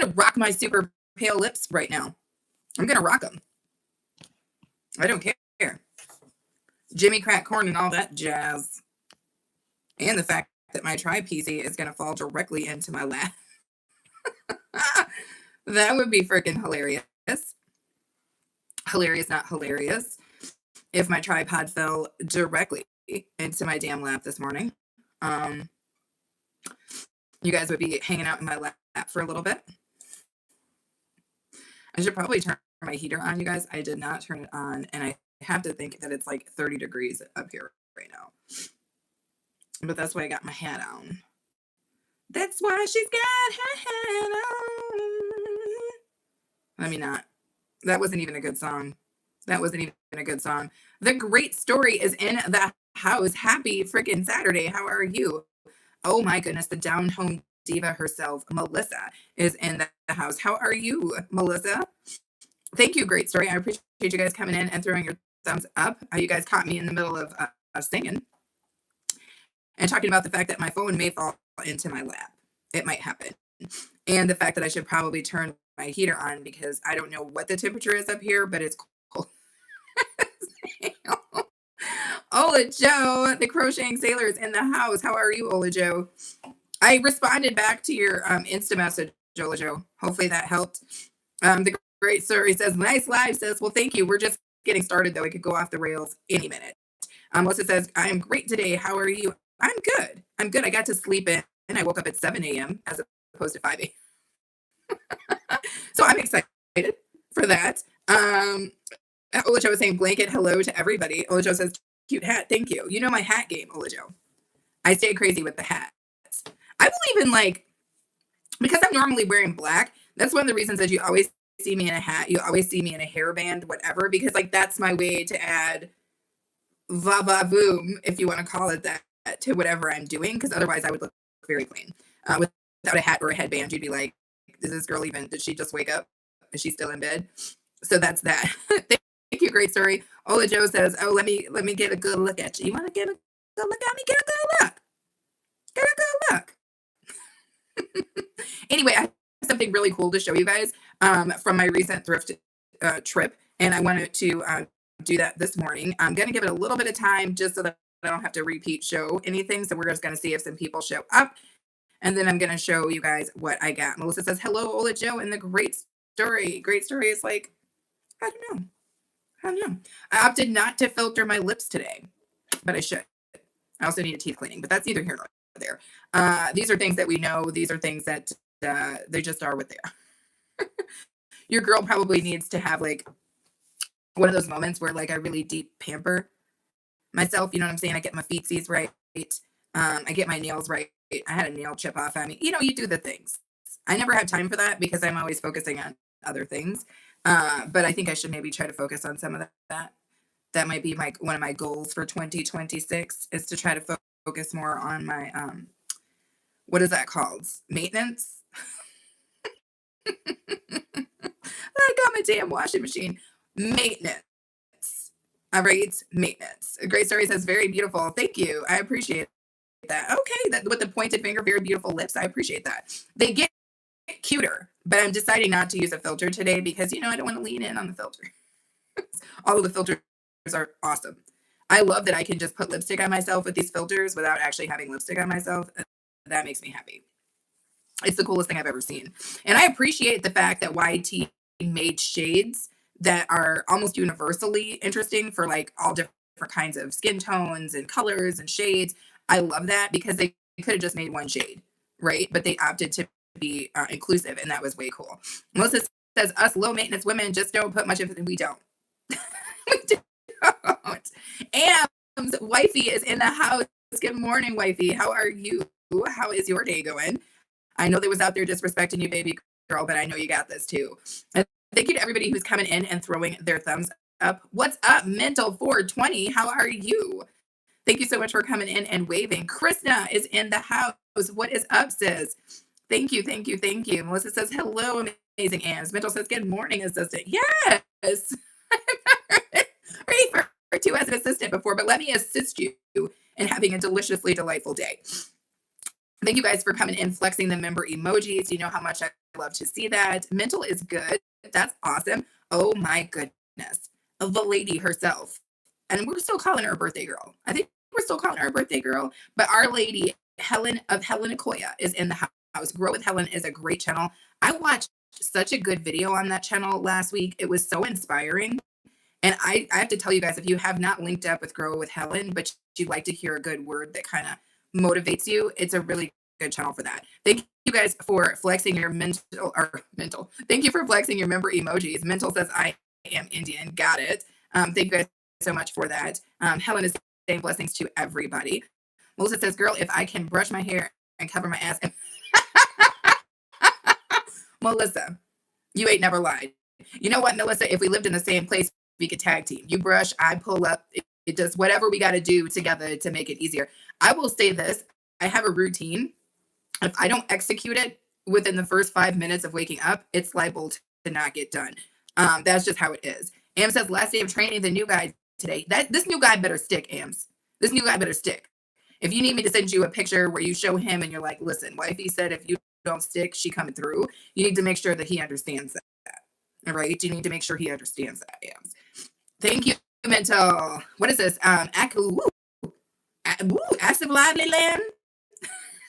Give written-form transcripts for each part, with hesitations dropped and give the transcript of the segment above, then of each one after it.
going to rock my super pale lips right now. I'm going to rock them. I don't care. Jimmy crack corn and all that jazz. And the fact that my tri-PC is going to fall directly into my lap. That would be freaking hilarious. Hilarious, not hilarious. If my tripod fell directly into my damn lap this morning. You guys would be hanging out in my lap for a little bit. I should probably turn my heater on, you guys. I did not turn it on, and I have to think that it's like 30 degrees up here right now. But that's why I got my hat on. That's why she's got her hat on. Let me not. That wasn't even a good song. The great story is in the house. Happy freaking Saturday. How are you? Oh my goodness, the down home diva herself, Melissa, is in the house. How are you, Melissa? Thank you, great story. I appreciate you guys coming in and throwing your thumbs up. You guys caught me in the middle of singing and talking about the fact that my phone may fall into my lap. It might happen. And the fact that I should probably turn my heater on because I don't know what the temperature is up here, but it's cold. Ola Joe, the crocheting sailor, is in the house. How are you, Ola Joe? I responded back to your Insta message, Ola Joe. Hopefully that helped. The great story says, nice live, sis. Well, thank you. We're just getting started, though. It could go off the rails any minute. Melissa says, I am great today. How are you? I'm good. I got to sleep in, and I woke up at 7 a.m. as opposed to 5 a.m. So I'm excited for that. Ola Joe was saying blanket hello to everybody. Ola Joe says, cute hat. Thank you. You know my hat game, Ola Joe. I stay crazy with the hats. I believe in because I'm normally wearing black, that's one of the reasons that you always see me in a hat. You always see me in a hairband, whatever, because that's my way to add va-va-voom, if you want to call it that, to whatever I'm doing, because otherwise I would look very plain. Without a hat or a headband, you'd be like, is this girl did she just wake up? Is she still in bed? So that's that. Thank you, great story. Ola Joe says, oh, let me get a good look at you. You want to get a good look at me? Get a good look. Get a good look. Anyway, I have something really cool to show you guys from my recent thrift trip, and I wanted to do that this morning. I'm going to give it a little bit of time just so that I don't have to repeat show anything. So we're just going to see if some people show up, and then I'm going to show you guys what I got. Melissa says, hello, Ola Joe, and the great story. Great story is I don't know. I opted not to filter my lips today, but I should. I also need a teeth cleaning, but that's neither here nor there. These are things that we know. These are things that they just are what they are. Your girl probably needs to have one of those moments where I really deep pamper myself. You know what I'm saying? I get my feetsies right. I get my nails right. I had a nail chip off on me. You do the things. I never have time for that because I'm always focusing on other things. But I think I should maybe try to focus on some of that. That might be one of my goals for 2026 is to try to focus more on my, what is that called? Maintenance? I got my damn washing machine. Maintenance. All right, maintenance. Great story says, very beautiful. Thank you. I appreciate that. Okay, that with the pointed finger, very beautiful lips. I appreciate that. They get cuter, but I'm deciding not to use a filter today because, I don't want to lean in on the filter. All of the filters are awesome. I love that I can just put lipstick on myself with these filters without actually having lipstick on myself. That makes me happy. It's the coolest thing I've ever seen. And I appreciate the fact that YT made shades that are almost universally interesting for all different kinds of skin tones and colors and shades. I love that because they could have just made one shade, right? But they opted to be inclusive, and that was way cool. Melissa says, us low maintenance women just don't put much of it. We don't. We don't. And wifey is in the house. Good morning, wifey. How are you? How is your day going? I know they was out there disrespecting you, baby girl, but I know you got this too. And thank you to everybody who's coming in and throwing their thumbs up. What's up, Mental 420? How are you? Thank you so much for coming in and waving. Krishna is in the house. What is up, sis? Thank you. Melissa says, hello, amazing Ams. Mental says, good morning, assistant. Yes. Ready for two as an assistant before, but let me assist you in having a deliciously delightful day. Thank you guys for coming in, flexing the member emojis. You know how much I love to see that. Mental is good. That's awesome. Oh my goodness. The lady herself. And we're still calling her a birthday girl. I think we're still calling her a birthday girl. But our lady, Helen of Helen Akoya, is in the house. Grow with Helen is a great channel. I watched such a good video on that channel last week. It was so inspiring. And I have to tell you guys, if you have not linked up with Grow with Helen, but you'd like to hear a good word that kind of motivates you, it's a really good channel for that. Thank you guys for flexing your mental. Thank you for flexing your member emojis. Mental says, I am Indian. Got it. Thank you guys so much for that. Helen is saying blessings to everybody. Melissa says, girl, if I can brush my hair and cover my ass. Melissa, you ain't never lied. You know what, Melissa? If we lived in the same place, we could tag team. You brush, I pull up. It does whatever we got to do together to make it easier. I will say this. I have a routine. If I don't execute it within the first 5 minutes of waking up, it's liable to not get done. That's just how it is. Am says, last day of training, the new guy today. This new guy better stick, Ams. This new guy better stick. If you need me to send you a picture where you show him and you're like, listen, wifey said if you don't stick, she coming through. You need to make sure that he understands that. All right? You need to make sure he understands that, Ams. Thank you, Mental. What is this? Active Lively Land?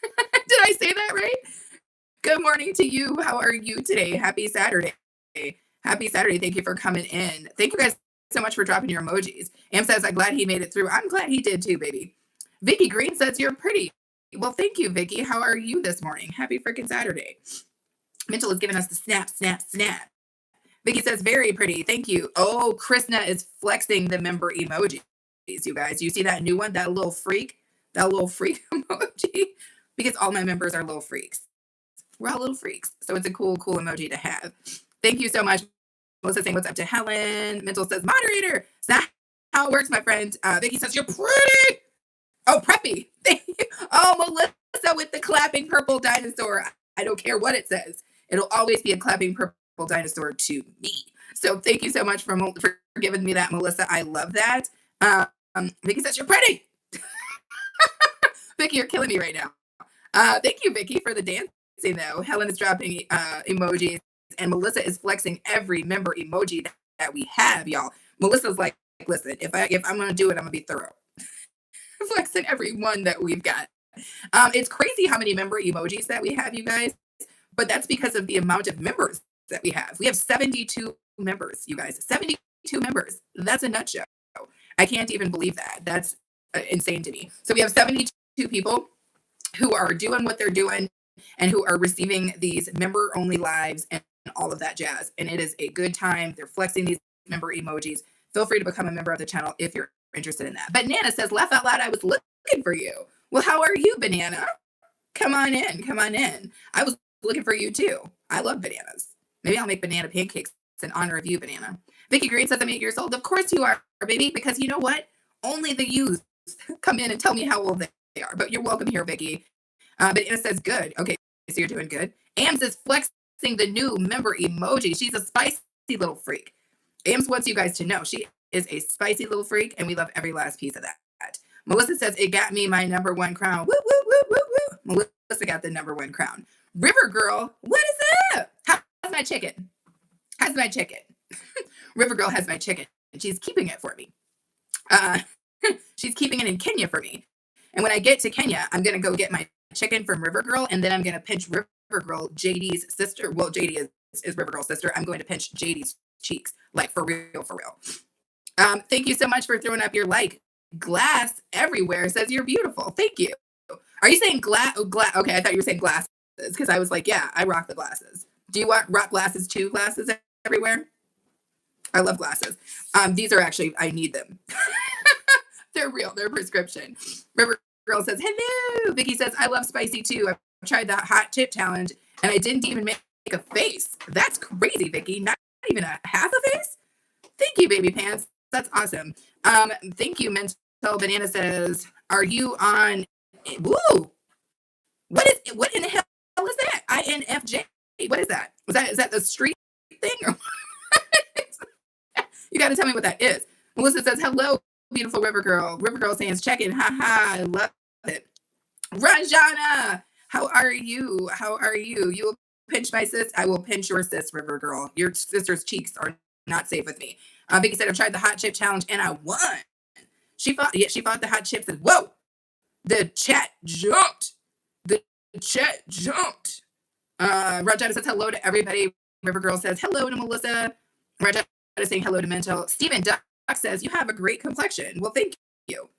Did I say that right? Good morning to you. How are you today? Happy Saturday. Happy Saturday. Thank you for coming in. Thank you guys so much for dropping your emojis. Am says, I'm glad he made it through. I'm glad he did too, baby. Vicky Green says, you're pretty. Well, thank you, Vicky. How are you this morning? Happy freaking Saturday. Mental is giving us the snap, snap, snap. Vicky says, very pretty. Thank you. Oh, Krishna is flexing the member emojis, you guys. You see that new one? That little freak emoji? Because all my members are little freaks. We're all little freaks. So it's a cool emoji to have. Thank you so much. Melissa saying, what's up to Helen? Mental says, moderator. It's not how it works, my friend. Vicky says, you're pretty. Oh, preppy. Thank you. Oh, Melissa with the clapping purple dinosaur. I don't care what it says. It'll always be a clapping purple dinosaur to me. So thank you so much for giving me that, Melissa. I love that. Vicky says, you're pretty. Vicky, you're killing me right now. Thank you, Vicky, for the dancing, though. Helen is dropping emojis, and Melissa is flexing every member emoji that we have, y'all. Melissa's like, listen, if I'm going to do it, I'm going to be thorough. Flexing every one that we've got. It's crazy how many member emojis that we have, you guys, but that's because of the amount of members that we have. We have 72 members, you guys. 72 members. That's a nut show. I can't even believe that. That's insane to me. So we have 72 people who are doing what they're doing and who are receiving these member-only lives and all of that jazz. And it is a good time. They're flexing these member emojis. Feel free to become a member of the channel if you're interested in that. But Nana says, laugh out loud, I was looking for you. Well, how are you, Banana? Come on in. Come on in. I was looking for you, too. I love bananas. Maybe I'll make banana pancakes in honor of you, Banana. Vicky Green says, I'm 8 years old. Of course you are, baby, because you know what? Only the youth come in and tell me how old they are. But you're welcome here, Vicky. But Anna says, good. Okay, so you're doing good. Ams is flexing the new member emoji. She's a spicy little freak. Ams wants you guys to know she is a spicy little freak, and we love every last piece of that. Melissa says, it got me my #1 crown. Woo, woo, woo, woo, woo. Melissa got the #1 crown. River Girl, what is up? How's my chicken? How's my chicken? River Girl has my chicken. She's keeping it for me. She's keeping it in Kenya for me. And when I get to Kenya, I'm going to go get my chicken from River Girl, and then I'm going to pinch River Girl, JD's sister. Well, JD is River Girl's sister. I'm going to pinch JD's cheeks, like for real, for real. Thank you so much for throwing up your like. Glass everywhere says you're beautiful. Thank you. Are you saying glass? Okay, I thought you were saying glasses, because I was like, yeah, I rock the glasses. Do you rock glasses too? Glasses everywhere? I love glasses. These are actually, I need them. They're real. They're prescription. River Girl says, hello. Vicky says, I love spicy too. I tried the hot chip challenge and I didn't even make a face. That's crazy, Vicky. Not even a half a face? Thank you, Baby Pants. That's awesome. Thank you, Mental. Banana says, are you on? Woo! What in the hell is that? INFJ. What is that? Is that the street thing? Or you got to tell me what that is. Melissa says, hello, beautiful River Girl. River Girl saying, check in. Ha ha. I love it. Ranjana, how are you? How are you? You will pinch my sis, I will pinch your sis, River Girl. Your sister's cheeks are not safe with me. Vicky said, I've tried the hot chip challenge and I won. She fought the hot chips and whoa, the chat jumped. The chat jumped. Rajada says hello to everybody. River Girl says hello to Melissa. Rajada is saying hello to Mental. Stephen Duck says, you have a great complexion. Well, thank you.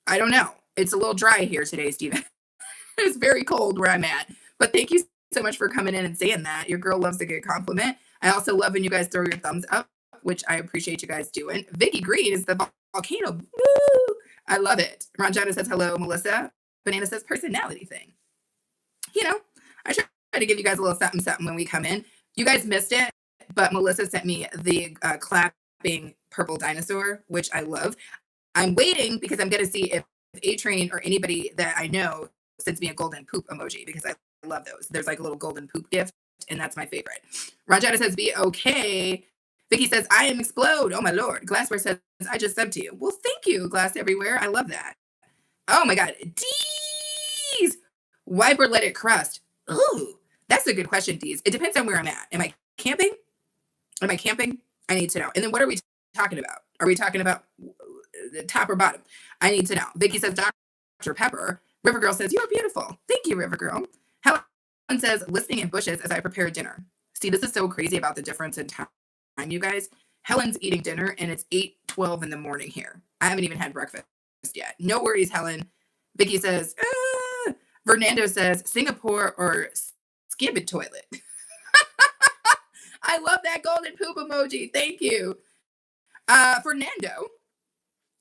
I don't know. It's a little dry here today, Stephen. It's very cold where I'm at. But thank you so much for coming in and saying that. Your girl loves a good compliment. I also love when you guys throw your thumbs up, which I appreciate you guys doing. Vicky Green is the volcano. Woo! I love it. Ranjana says hello, Melissa. Banana says personality thing. You know, I try to give you guys a little something when we come in. You guys missed it, but Melissa sent me the clapping purple dinosaur, which I love. I'm waiting because I'm going to see if A-Train or anybody that I know sends me a golden poop emoji because I love those. There's like a little golden poop gift, and that's my favorite. Ranjana says, be okay. Vicky says, I am explode. Oh, my Lord. Glassware says, I just subbed to you. Well, thank you, Glass Everywhere. I love that. Oh, my God. Deez. Wipe or let it crust? Ooh, that's a good question, Deez. It depends on where I'm at. Am I camping? I need to know. And then what are we talking about? Are we talking about the top or bottom? I need to know. Vicky says, Dr. Pepper. River Girl says, you are beautiful. Thank you, River Girl. Helen says, listening in bushes as I prepare dinner. See, this is so crazy about the difference in time, you guys. Helen's eating dinner, and it's 8:12 in the morning here. I haven't even had breakfast yet. No worries, Helen. Vicky says, Fernando says, Singapore or Skibbit toilet. I love that golden poop emoji. Thank you. Fernando,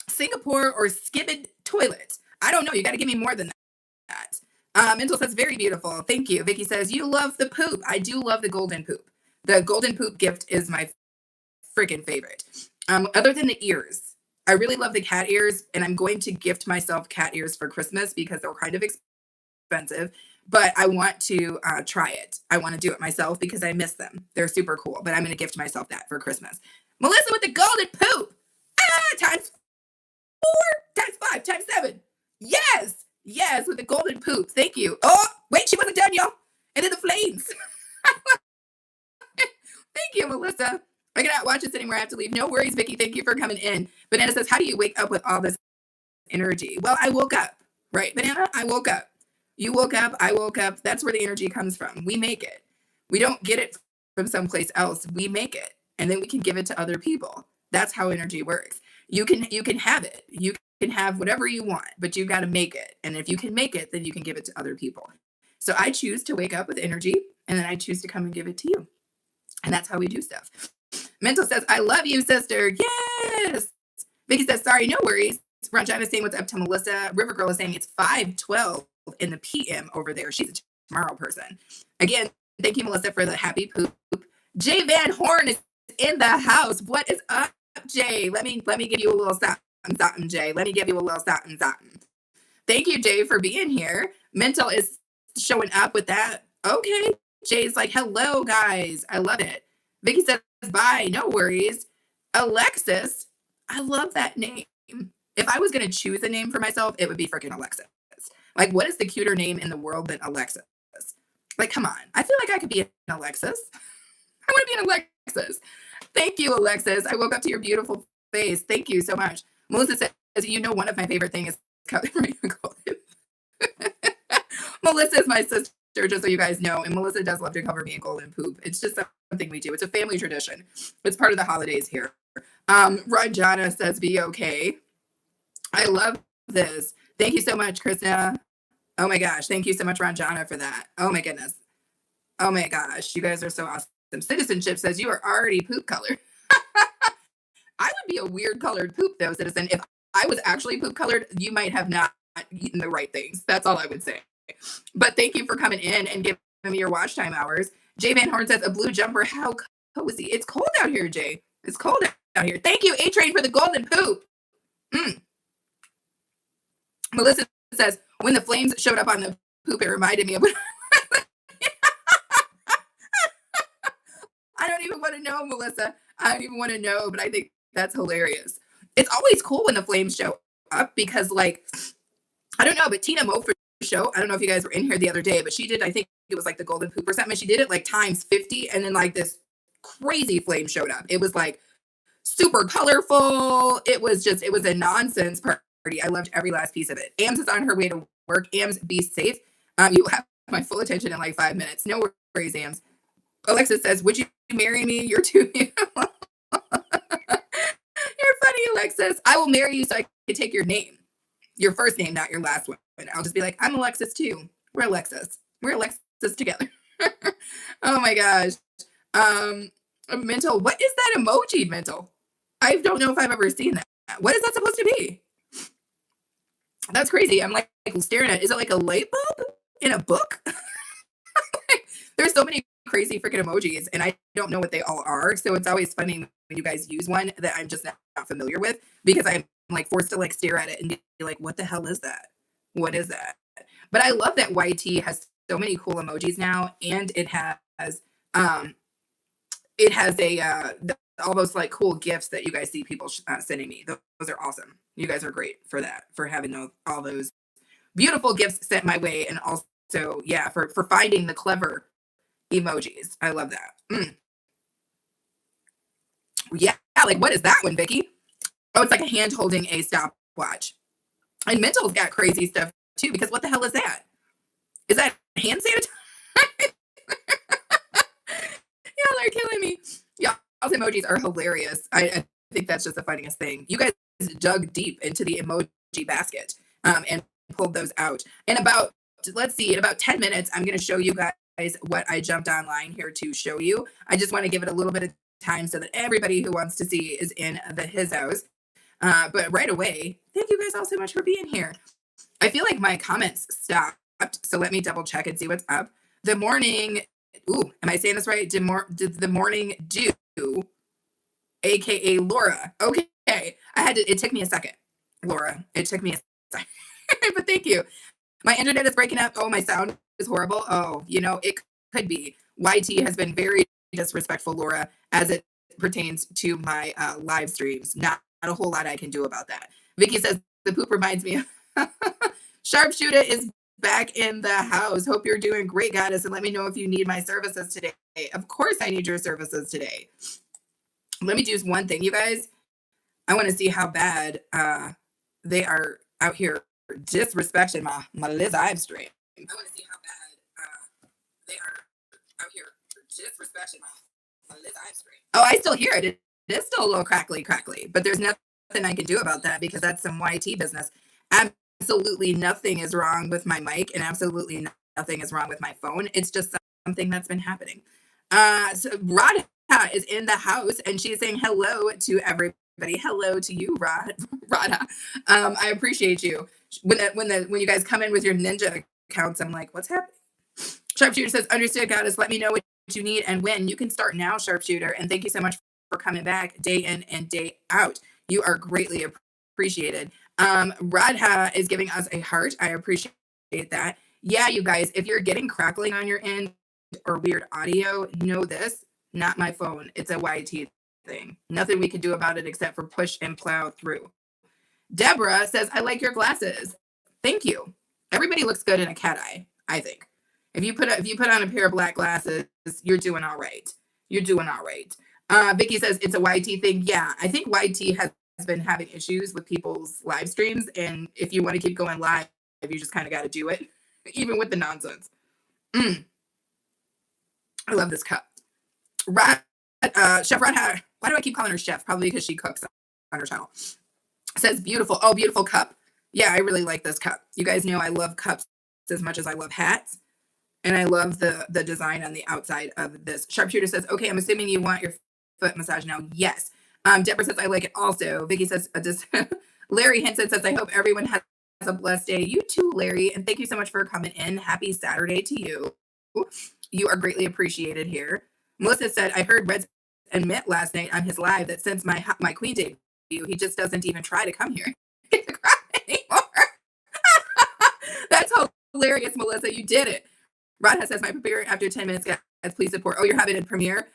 Singapore or Skibbit toilet. I don't know. You got to give me more than that. Mental says, very beautiful. Thank you. Vicky says, you love the poop. I do love the golden poop. The golden poop gift is my freaking favorite. Other than the ears, I really love the cat ears, and I'm going to gift myself cat ears for Christmas because they're kind of expensive, but I want to try it. I want to do it myself because I miss them. They're super cool, but I'm going to gift myself that for Christmas. Melissa with the golden poop. Times 4, times 5, times 7. Yes, with the golden poop. Thank you. Oh, wait, she wasn't done, y'all. Into the flames. Thank you, Melissa. I cannot watch this anymore. I have to leave. No worries, Vicky. Thank you for coming in. Banana says, how do you wake up with all this energy? Well, I woke up, right, Banana? I woke up. You woke up. I woke up. That's where the energy comes from. We make it. We don't get it from someplace else. We make it, and then we can give it to other people. That's how energy works. You can have it. You can have whatever you want, but you got to make it. And if you can make it, then you can give it to other people. So I choose to wake up with energy, and then I choose to come and give it to you. And that's how we do stuff. Mental says, I love you, sister. Yes. Vicky says, sorry, no worries. Ranjana is saying what's up to Melissa. River Girl is saying it's 5:12 in the PM over there. She's a tomorrow person. Again, thank you, Melissa, for the happy poop. Jay Van Horn is in the house. What is up, Jay? Let me give you a little something, Jay. Let me give you a little something. Thank you, Jay, for being here. Mental is showing up with that. Okay. Jay's like, hello, guys. I love it. Vicky says, bye. No worries. Alexis. I love that name. If I was going to choose a name for myself, it would be freaking Alexis. Like, what is the cuter name in the world than Alexis? Like, come on. I feel like I could be an Alexis. I want to be an Alexis. Thank you, Alexis. I woke up to your beautiful face. Thank you so much. Melissa says, you know, one of my favorite things is coloring golden. Melissa is my sister, just so you guys know. And Melissa does love to cover me in golden poop. It's just something we do. It's a family tradition. It's part of the holidays here. Ranjana says, be okay. I love this. Thank you so much, Krista. Oh my gosh. Thank you so much, Ranjana, for that. Oh my goodness. Oh my gosh. You guys are so awesome. Citizenship says you are already poop colored. I would be a weird colored poop, though, Citizen. If I was actually poop colored, you might have not eaten the right things. That's all I would say. But thank you for coming in and giving me your watch time hours. Jay Van Horn says, a blue jumper. How cozy. It's cold out here, Jay. It's cold out here. Thank you, A-Train, for the golden poop. Melissa says, when the flames showed up on the poop, it reminded me of... I don't even want to know, Melissa. I don't even want to know, but I think that's hilarious. It's always cool when the flames show up because, like, I don't know, but Tina Moe for the show, I don't know if you guys were in here the other day, but she did, I think, it was like the golden poop or something. And she did it like times 50. And then like this crazy flame showed up. It was like super colorful. It was a nonsense party. I loved every last piece of it. Ams is on her way to work. Ams, be safe. You have my full attention in like 5 minutes. No worries, Ams. Alexis says, would you marry me? You're too You're funny, Alexis. I will marry you so I can take your name. Your first name, not your last one. I'll just be like, I'm Alexis too. We're Alexis. We're Alexis together. Oh my gosh. Mental. What is that emoji, Mental? I don't know if I've ever seen that. What is that supposed to be? That's crazy. I'm like staring at it. Is it like a light bulb in a book? There's so many crazy freaking emojis, and I don't know what they all are. So it's always funny when you guys use one that I'm just not familiar with, because I'm like forced to like stare at it and be like, what the hell is that? What is that? But I love that YT has so many cool emojis now, and it has all those like cool gifts that you guys see people sending me. Those are awesome. You guys are great for that, for having all those beautiful gifts sent my way, and also for finding the clever emojis. I love that. Yeah, like what is that one, Vicky? Oh, it's like a hand holding a stopwatch. And Mental's got crazy stuff too, because what the hell is that? Is that hand sanitizer? Y'all are killing me. Y'all's emojis are hilarious. I think that's just the funniest thing. You guys dug deep into the emoji basket and pulled those out. And in about 10 minutes, I'm going to show you guys what I jumped online here to show you. I just want to give it a little bit of time so that everybody who wants to see is in the hizzos. But right away, thank you guys all so much for being here. I feel like my comments stopped, so let me double check and see what's up. The morning, am I saying this right? The morning dew, aka Laura. Okay, it took me a second, Laura. It took me a second, but thank you. My internet is breaking up. Oh, my sound is horrible. Oh, it could be. YT has been very disrespectful, Laura, as it pertains to my live streams. Not a whole lot I can do about that. Vicky says, the poop reminds me of Sharpshooter is back in the house. Hope you're doing great, Goddess, and let me know if you need my services today. Of course I need your services today. Let me do one thing, you guys. I want to see how bad they are out here disrespecting my Liz Ives stream. I want to see how bad they are out here disrespecting my Liz Ives stream. Oh, I still hear it. It is still a little crackly, but there's nothing I can do about that, because that's some YT business. Absolutely nothing is wrong with my mic, and absolutely nothing is wrong with my phone. It's just something that's been happening. So Radha is in the house, and she's saying hello to everybody. Hello to you, Radha. I appreciate you. When you guys come in with your ninja accounts, I'm like, what's happening? Sharpshooter says, understood, Goddess. Let me know what you need and when. You can start now, Sharpshooter. And thank you so much for coming back day in and day out. You are greatly appreciated. Radha is giving us a heart. I appreciate that. Yeah, you guys, if you're getting crackling on your end or weird audio, know this, not my phone. It's a YT thing. Nothing we can do about it except for push and plow through. Deborah says, I like your glasses. Thank you. Everybody looks good in a cat eye, I think. If you put on a pair of black glasses, you're doing all right. You're doing all right. Vicky says it's a YT thing. Yeah, I think YT has been having issues with people's live streams, and if you want to keep going live, you just kind of got to do it, even with the nonsense. I love this cup. Chef Radha, why do I keep calling her chef? Probably because she cooks on her channel. Says beautiful. Oh, beautiful cup. Yeah, I really like this cup. You guys know I love cups as much as I love hats. And I love the design on the outside of this. Sharpshooter says, okay, I'm assuming you want your foot massage now. Yes. Deborah says, I like it also. Vicky says, Larry Henson says, I hope everyone has a blessed day. You too, Larry. And thank you so much for coming in. Happy Saturday to you. You are greatly appreciated here. Melissa said, I heard Reds admit last night on his live that since my Queen debut, he just doesn't even try to come here anymore. That's hilarious, Melissa. You did it. Radha says, my premiere after 10 minutes, guys, please support. Oh, you're having a premiere?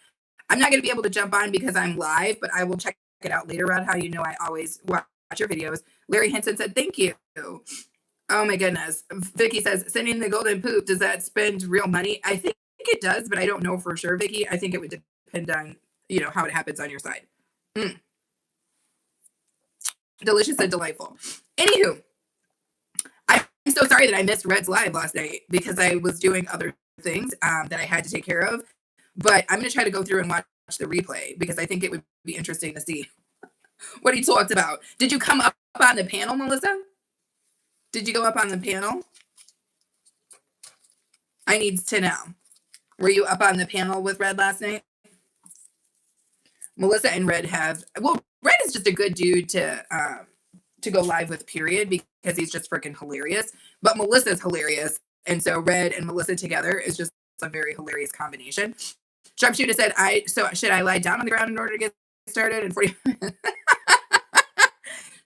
I'm not going to be able to jump on because I'm live, but I will check it out later, Radha. You know I always watch your videos. Larry Henson said, thank you. Oh my goodness. Vicky says, sending the golden poop, does that spend real money? I think it does, but I don't know for sure, Vicky. I think it would depend on, how it happens on your side. Mm. Delicious and delightful. Anywho, I'm so sorry that I missed Red's live last night because I was doing other things that I had to take care of. But I'm going to try to go through and watch the replay because I think it would be interesting to see what he talked about. Did you come up on the panel, Melissa? Did you go up on the panel? I need to know. Were you up on the panel with Red last night? Melissa and Red Red is just a good dude to go live with, period, because he's just freaking hilarious. But Melissa's hilarious. And so Red and Melissa together is just a very hilarious combination. Sharpshooter said, should I lie down on the ground in order to get started in 40 minutes?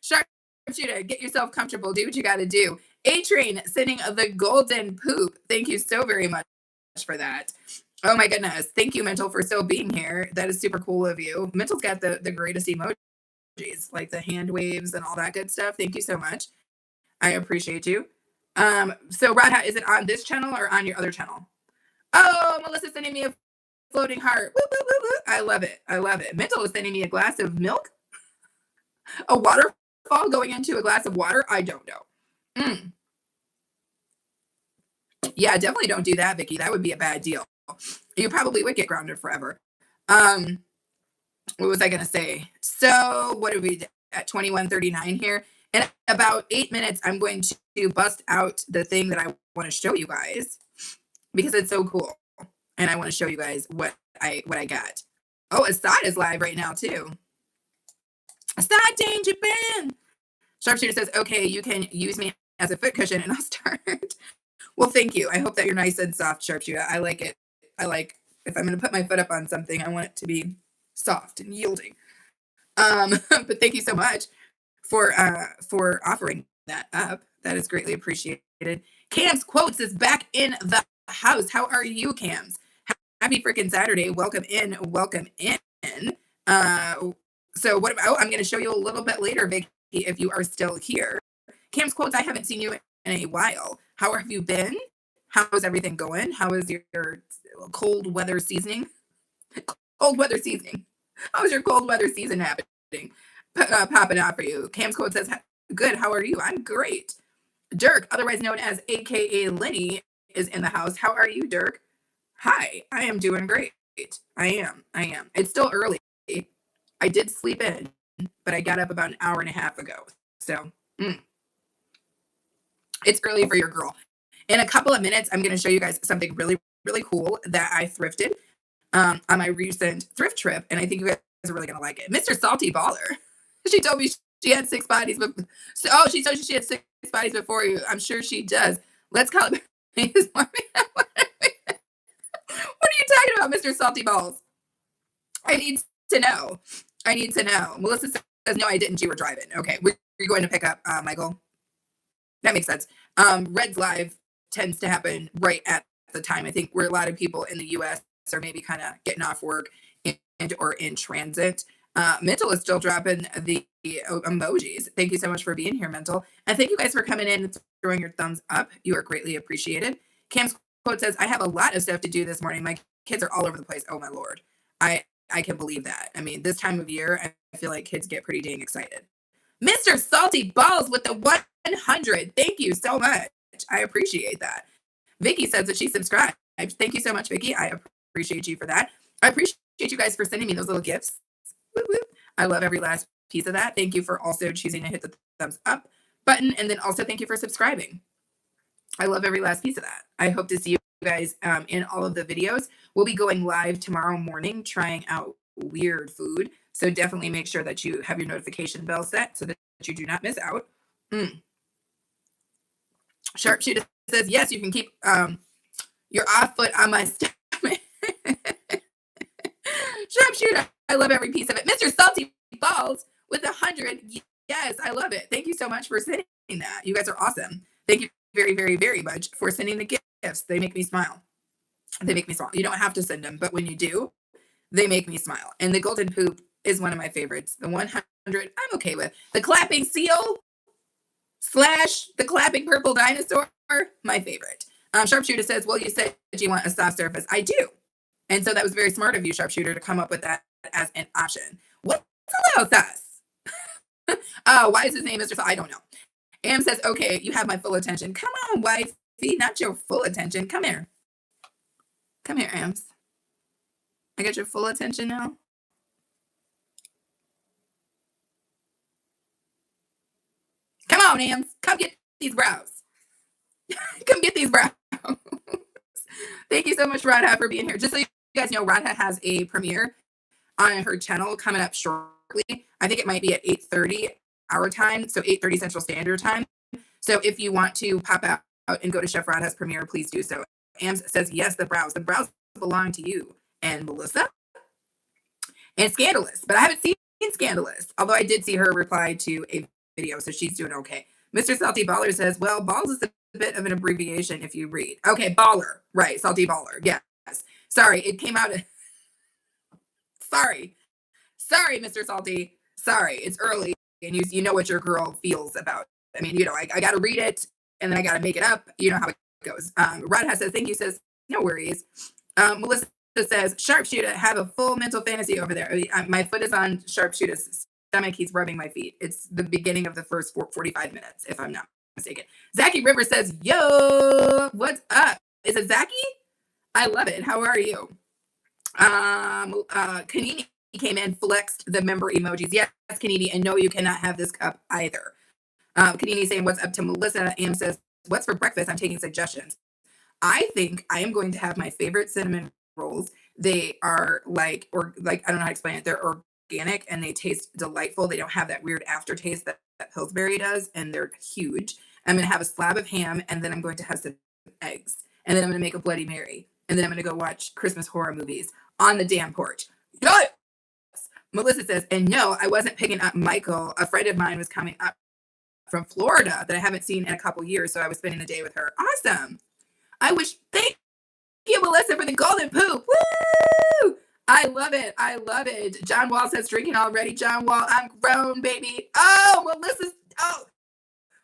Sharpshooter, get yourself comfortable. Do what you got to do. A-Train sending the golden poop. Thank you so very much for that. Oh my goodness. Thank you, Mental, for still being here. That is super cool of you. Mental's got the greatest emojis, like the hand waves and all that good stuff. Thank you so much. I appreciate you. So Radha, is it on this channel or on your other channel? Oh, Melissa's sending me a floating heart. Woo, woo, woo, woo. I love it. I love it. Mental is sending me a glass of milk. A waterfall going into a glass of water. I don't know. Yeah, definitely don't do that, Vicky. That would be a bad deal. You probably would get grounded forever. What was I going to say? So what are we at 21:39 here? In about 8 minutes, I'm going to bust out the thing that I want to show you guys because it's so cool. And I want to show you guys what I got. Oh, Assad is live right now too. Assad in Japan. Sharpshooter says, okay, you can use me as a foot cushion and I'll start. Well, thank you. I hope that you're nice and soft, Sharpshooter. I like it. If I'm going to put my foot up on something, I want it to be soft and yielding. But thank you so much for offering that up. That is greatly appreciated. Cam's Quotes is back in the house. How are you, Cams? Happy freaking Saturday. Welcome in. Welcome in. So what about, I'm going to show you a little bit later, Vicky, if you are still here. Cam's Quotes, I haven't seen you in a while. How have you been? How is everything going? How is your cold weather seasoning? Cold weather seasoning. How is your cold weather season happening? Popping out for you. Cam's Quote says, good, how are you? I'm great. Dirk, otherwise known as AKA Lenny, is in the house. How are you, Dirk? Hi, I am doing great. I am. It's still early. I did sleep in, but I got up about an hour and a half ago. So, it's early for your girl. In a couple of minutes, I'm going to show you guys something really, really cool that I thrifted on my recent thrift trip, and I think you guys are really going to like it. Mr. Salty Baller. She told me she had 6 bodies. She told you she had 6 bodies before you. I'm sure she does. Let's call it. What are you talking about, Mr. Salty Balls? I need to know. Melissa says, no, I didn't. You were driving. Okay. We're going to pick up Michael. That makes sense. Red's live tends to happen right at the time, I think, where a lot of people in the U.S. are maybe kind of getting off work or in transit. Mental is still dropping the emojis. Thank you so much for being here, Mental. And thank you guys for coming in and throwing your thumbs up. You are greatly appreciated. Cam's Quote says, I have a lot of stuff to do this morning. My kids are all over the place. Oh, my Lord. I can believe that. I mean, this time of year, I feel like kids get pretty dang excited. Mr. Salty Balls with the 100. Thank you so much. I appreciate that. Vicky says that she subscribed. Thank you so much, Vicky. I appreciate you for that. I appreciate you guys for sending me those little gifts. Whoop, whoop. I love every last piece of that. Thank you for also choosing to hit the thumbs up button. And then also thank you for subscribing. I love every last piece of that. I hope to see you guys in all of the videos. We'll be going live tomorrow morning trying out weird food. So definitely make sure that you have your notification bell set so that you do not miss out. Sharpshooter says, yes, you can keep your off foot on my stomach. Sharpshooter, I love every piece of it. Mr. Salty Balls with 100. Yes, I love it. Thank you so much for sending that. You guys are awesome. Thank you very, very, very much for sending the gifts. They make me smile. You don't have to send them, but when you do, they make me smile. And the golden poop is one of my favorites. The 100, I'm okay with. The clapping seal, slash the clapping purple dinosaur, my favorite. Sharpshooter says, well, you said you want a soft surface. I do. And so that was very smart of you, Sharpshooter, to come up with that as an option. What's a little sus? Why is his name Mr. I don't know. Am says, okay, you have my full attention. Come on, wifey, not your full attention. Come here. Come here, Ams. I got your full attention now. Come on, Ams. Come get these brows. Come get these brows. Thank you so much, Radha, for being here. Just so you guys know, Radha has a premiere on her channel coming up shortly. I think it might be at 8:30 our time, so 8:30 Central Standard Time. So if you want to pop out and go to Chef Radha's premiere, please do so. Ams says, yes, the brows. The brows belong to you and Melissa. And Scandalous, but I haven't seen Scandalous, although I did see her reply to a video, so she's doing okay. Mr. Salty Baller says, well, balls is a bit of an abbreviation if you read. Okay, baller, right, Salty Baller, yes. Sorry, it came out. Sorry, Mr. Salty. Sorry, it's early, and you know what your girl feels about. I mean, I got to read it, and then I got to make it up. You know how it goes. Radha says, thank you, says, no worries. Melissa says, Sharpshooter, have a full mental fantasy over there. My foot is on Sharpshooter's stomach. He's rubbing my feet. It's the beginning of the first 45 minutes, if I'm not mistaken. Zachy River says, yo, what's up? Is it Zachy? I love it. How are you? Kanini came in, flexed the member emojis. Yes, Kanini, and no, you cannot have this cup either. Kanini saying, what's up to Melissa? Am says, what's for breakfast? I'm taking suggestions. I think I am going to have my favorite cinnamon rolls. They are I don't know how to explain it. They're organic and they taste delightful. They don't have that weird aftertaste that Pillsbury does, and they're huge. I'm going to have a slab of ham, and then I'm going to have some eggs, and then I'm going to make a Bloody Mary, and then I'm going to go watch Christmas horror movies on the damn porch. Yes! Melissa says, and no, I wasn't picking up Michael. A friend of mine was coming up from Florida that I haven't seen in a couple years, so I was spending the day with her. Awesome. Thank you, Melissa, for the golden poop. Woo! I love it. I love it. John Wall says, drinking already. John Wall, I'm grown, baby.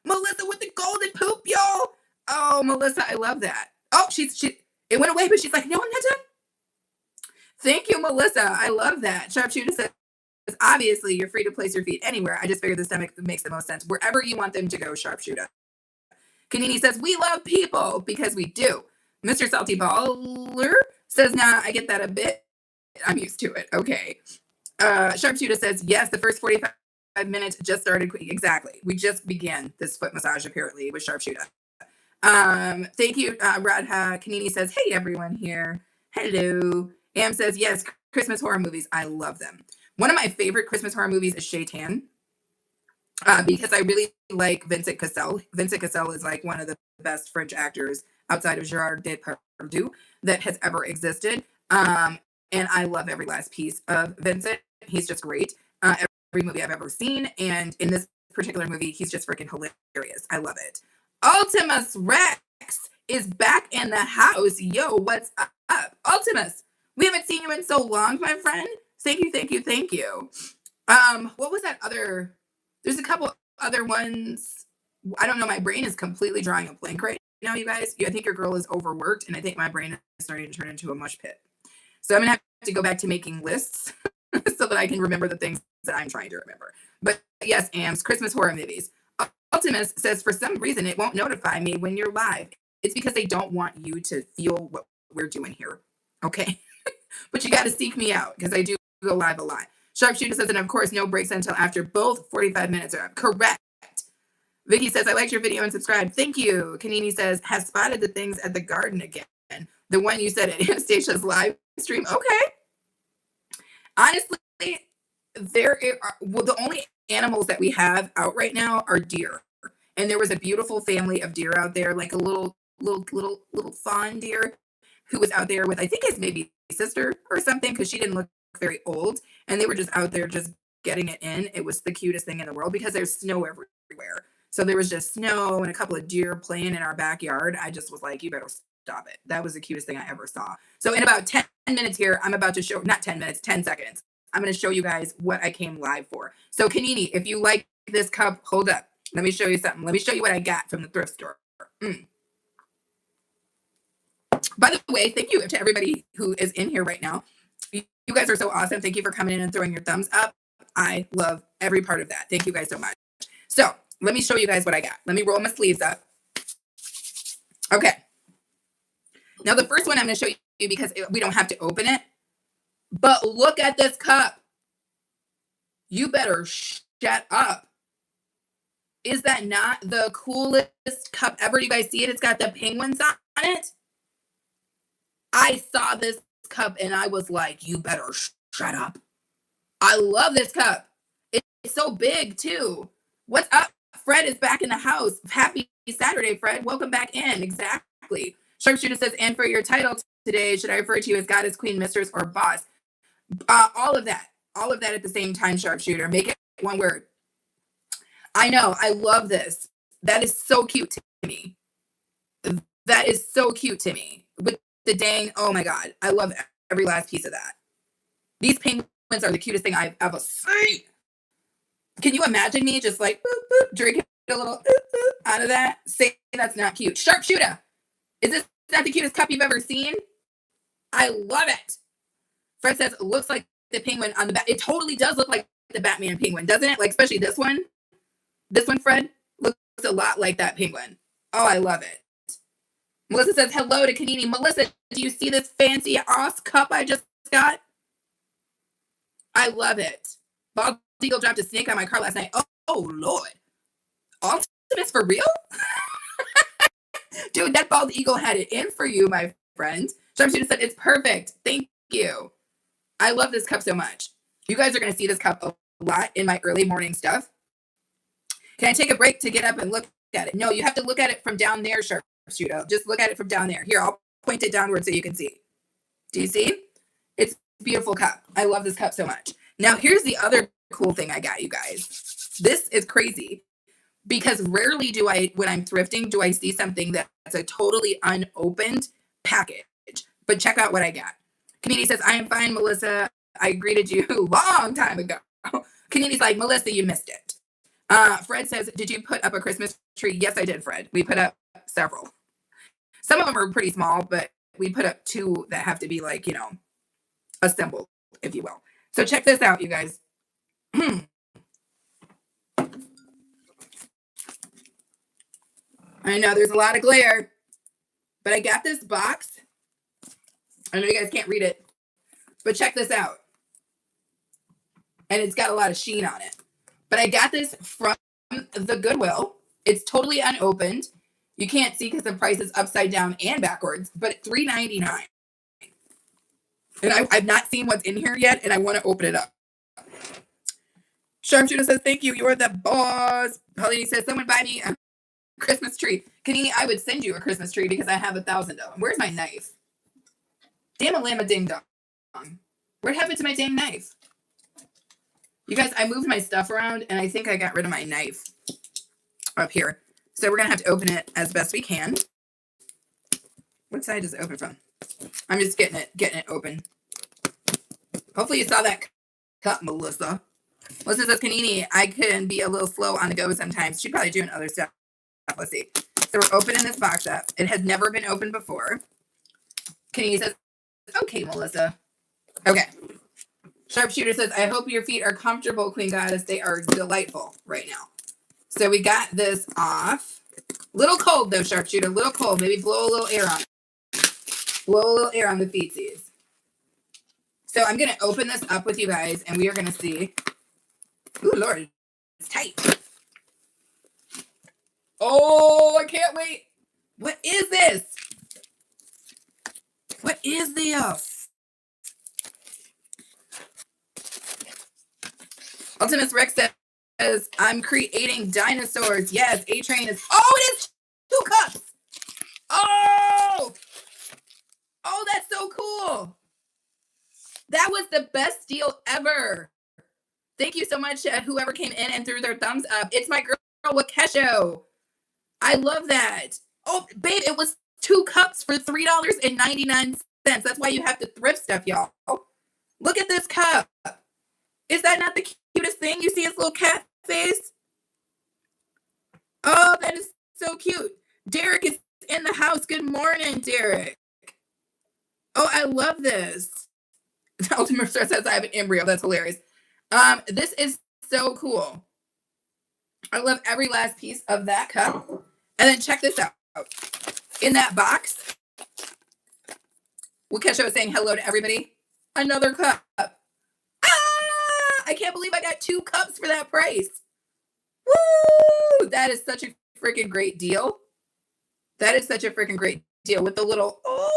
Melissa with the golden poop, y'all. Oh, Melissa, I love that. Oh, it went away, but she's like, no, I'm not done. Thank you, Melissa. I love that. Sharpshooter says, obviously, you're free to place your feet anywhere. I just figured the stomach makes the most sense. Wherever you want them to go, Sharpshooter. Kanini says, we love people, because we do. Mr. Salty Baller says, nah, I get that a bit. I'm used to it. Okay. Sharpshooter says, yes, the first 45 minutes just started. Exactly. We just began this foot massage, apparently, with Sharpshooter. Thank you, Radha. Kanini says, hey, everyone here. Hello. Am says, yes, Christmas horror movies. I love them. One of my favorite Christmas horror movies is Shaitan. Because I really like Vincent Cassel. Vincent Cassel is like one of the best French actors outside of Gerard Depardieu that has ever existed. And I love every last piece of Vincent. He's just great. Every movie I've ever seen. And in this particular movie, he's just freaking hilarious. I love it. Ultimus Rex is back in the house. Yo, what's up? Ultimus, we haven't seen you in so long, my friend. Thank you. What was that other... There's a couple other ones. I don't know. My brain is completely drawing a blank right now, you guys. I think your girl is overworked, and I think my brain is starting to turn into a mush pit. So I'm going to have to go back to making lists so that I can remember the things that I'm trying to remember. But yes, Ams, Christmas horror movies. Ultimus says, for some reason, it won't notify me when you're live. It's because they don't want you to feel what we're doing here. Okay? But you got to seek me out, because I do go live a lot. Sharpshooter says, and of course, no breaks until after both 45 minutes are up. Correct. Vicky says, I liked your video and subscribed. Thank you. Kanini says, has spotted the things at the garden again. The one you said at Anastasia's live stream. Okay. Honestly, the only animals that we have out right now are deer. And there was a beautiful family of deer out there, like a little fawn deer who was out there with, I think his maybe sister or something, because she didn't look very old, and they were just out there just getting it in. It was the cutest thing in the world because there's snow everywhere. So there was just snow and a couple of deer playing in our backyard. I just was like, you better stop it. That was the cutest thing I ever saw. So in about 10 minutes here, I'm about to show, not 10 minutes, 10 seconds. I'm going to show you guys what I came live for. So Kanini, if you like this cup, hold up. Let me show you something. Let me show you what I got from the thrift store. By the way, thank you to everybody who is in here right now. You guys are so awesome. Thank you for coming in and throwing your thumbs up. I love every part of that. Thank you guys so much. So let me show you guys what I got. Let me roll my sleeves up. Okay. Now the first one I'm going to show you because we don't have to open it. But look at this cup. You better shut up. Is that not the coolest cup ever? You guys see it? It's got the penguins on it. I saw this cup and I was like, you better shut up. I love this cup. It's so big too. What's up? Fred is back in the house. Happy Saturday, Fred. Welcome back in. Exactly. Sharpshooter says, and for your title today, should I refer to you as Goddess, Queen, Mistress, or Boss? All of that. All of that at the same time, Sharpshooter. Make it one word. I know. I love this. That is so cute to me. That is so cute to me. With the dang, oh my God. I love every last piece of that. These penguins are the cutest thing I've ever seen. Can you imagine me just like boop, boop, drinking a little out of that? Say that's not cute. Sharpshooter. Is this not the cutest cup you've ever seen? I love it. Fred says, it looks like the penguin on the back. It totally does look like the Batman penguin, doesn't it? Like, especially this one. This one, Fred, looks a lot like that penguin. Oh, I love it. Melissa says, hello to Kanini. Melissa, do you see this fancy ass cup I just got? I love it. Bald Eagle dropped a snake on my car last night. Oh Lord. Ultimates for real? Dude, that Bald Eagle had it in for you, my friend. Sharpshooter said, it's perfect. Thank you. I love this cup so much. You guys are going to see this cup a lot in my early morning stuff. Can I take a break to get up and look at it? No, you have to look at it from down there, Sharpshooter. Just look at it from down there. Here, I'll point it downward so you can see. Do you see? It's a beautiful cup. I love this cup so much. Now, here's the other cool thing I got, you guys. This is crazy because rarely do I, when I'm thrifting, do I see something that's a totally unopened package. But check out what I got. Kanini says, I am fine, Melissa. I greeted you a long time ago. Kanini's like, Melissa, you missed it. Fred says, did you put up a Christmas tree? Yes, I did, Fred. We put up several. Some of them are pretty small, but we put up 2 that have to be like, you know, assembled, if you will. So check this out, you guys. I know there's a lot of glare, but I got this box. I know you guys can't read it, but check this out. And it's got a lot of sheen on it. But I got this from the Goodwill. It's totally unopened. You can't see because the price is upside down and backwards, but $3.99. And I've not seen what's in here yet, and I want to open it up. Sharpshooter says, thank you. You are the boss. Paulini says, someone buy me a Christmas tree. Kanini, I would send you a Christmas tree because I have 1,000 of them. Where's my knife? Damn a llama ding dong. What happened to my dang knife? You guys, I moved my stuff around, and I think I got rid of my knife up here. So we're going to have to open it as best we can. What side does it open from? I'm just getting it open. Hopefully you saw that cup, Melissa. Melissa says, Kanini, I can be a little slow on the go sometimes. She's probably doing other stuff. Let's see. So we're opening this box up. It has never been opened before. Kanini says, okay, Melissa. Okay. Sharpshooter says, I hope your feet are comfortable, Queen Goddess. They are delightful right now. So we got this off. Little cold, though, Sharpshooter. Little cold. Maybe blow a little air on it. Blow a little air on the feetsies. So I'm going to open this up with you guys, and we are going to see. Ooh, Lord. It's tight. Oh, I can't wait. What is this? What is this? Ultimus Rex says, I'm creating dinosaurs. Yes, A-Train is. Oh, it is 2 cups. Oh! Oh, that's so cool. That was the best deal ever. Thank you so much, whoever came in and threw their thumbs up. It's my girl, Wakesho. I love that. Oh, babe, it was 2 cups for $3.99. That's why you have to thrift stuff, y'all. Look at this cup. Is that not the cutest thing? You see his little cat face? Oh, that is so cute. Derek is in the house. Good morning, Derek. Oh, I love this. Ultimate Star says I have an embryo. That's hilarious. This is so cool. I love every last piece of that cup. And then check this out. In that box, Wakesha was saying hello to everybody. Another cup. I can't believe I got 2 cups for that price. Woo! That is such a freaking great deal. That is such a freaking great deal with the little, oh,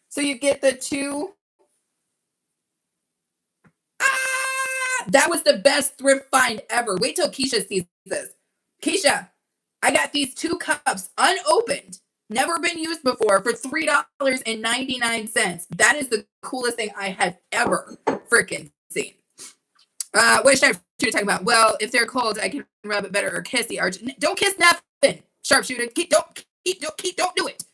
so you get the 2. That was the best thrift find ever. Wait till Keisha sees this. Keisha, I got these 2 cups unopened, never been used before, for $3.99. That is the coolest thing I have ever freaking seen. What is Sharpshooter talking about? Well, if they're cold, I can rub it better or kiss the arch. Don't kiss nothing, Sharpshooter. Don't do it.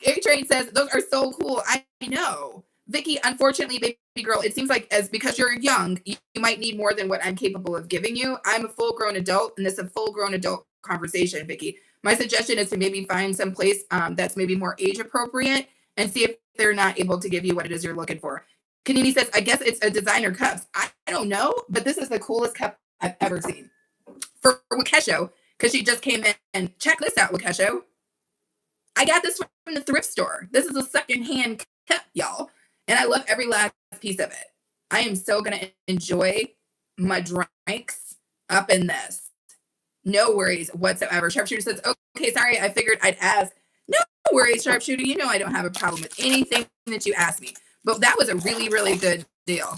A-Train says those are so cool. I know. Vicky, unfortunately, baby girl, it seems like because you're young, you might need more than what I'm capable of giving you. I'm a full-grown adult, and this is a full-grown adult conversation, Vicky. My suggestion is to maybe find some place that's maybe more age appropriate and see if they're not able to give you what it is you're looking for. Kanini says, I guess it's a designer cups. I don't know, but this is the coolest cup I've ever seen. For Wakesho, because she just came in and check this out, Wakesho. I got this from the thrift store. This is a secondhand cup, y'all. And I love every last piece of it. I am so going to enjoy my drinks up in this. No worries whatsoever. Sharpshooter says, okay, sorry, I figured I'd ask. No worries, Sharpshooter. You know I don't have a problem with anything that you ask me. But that was a really, really good deal.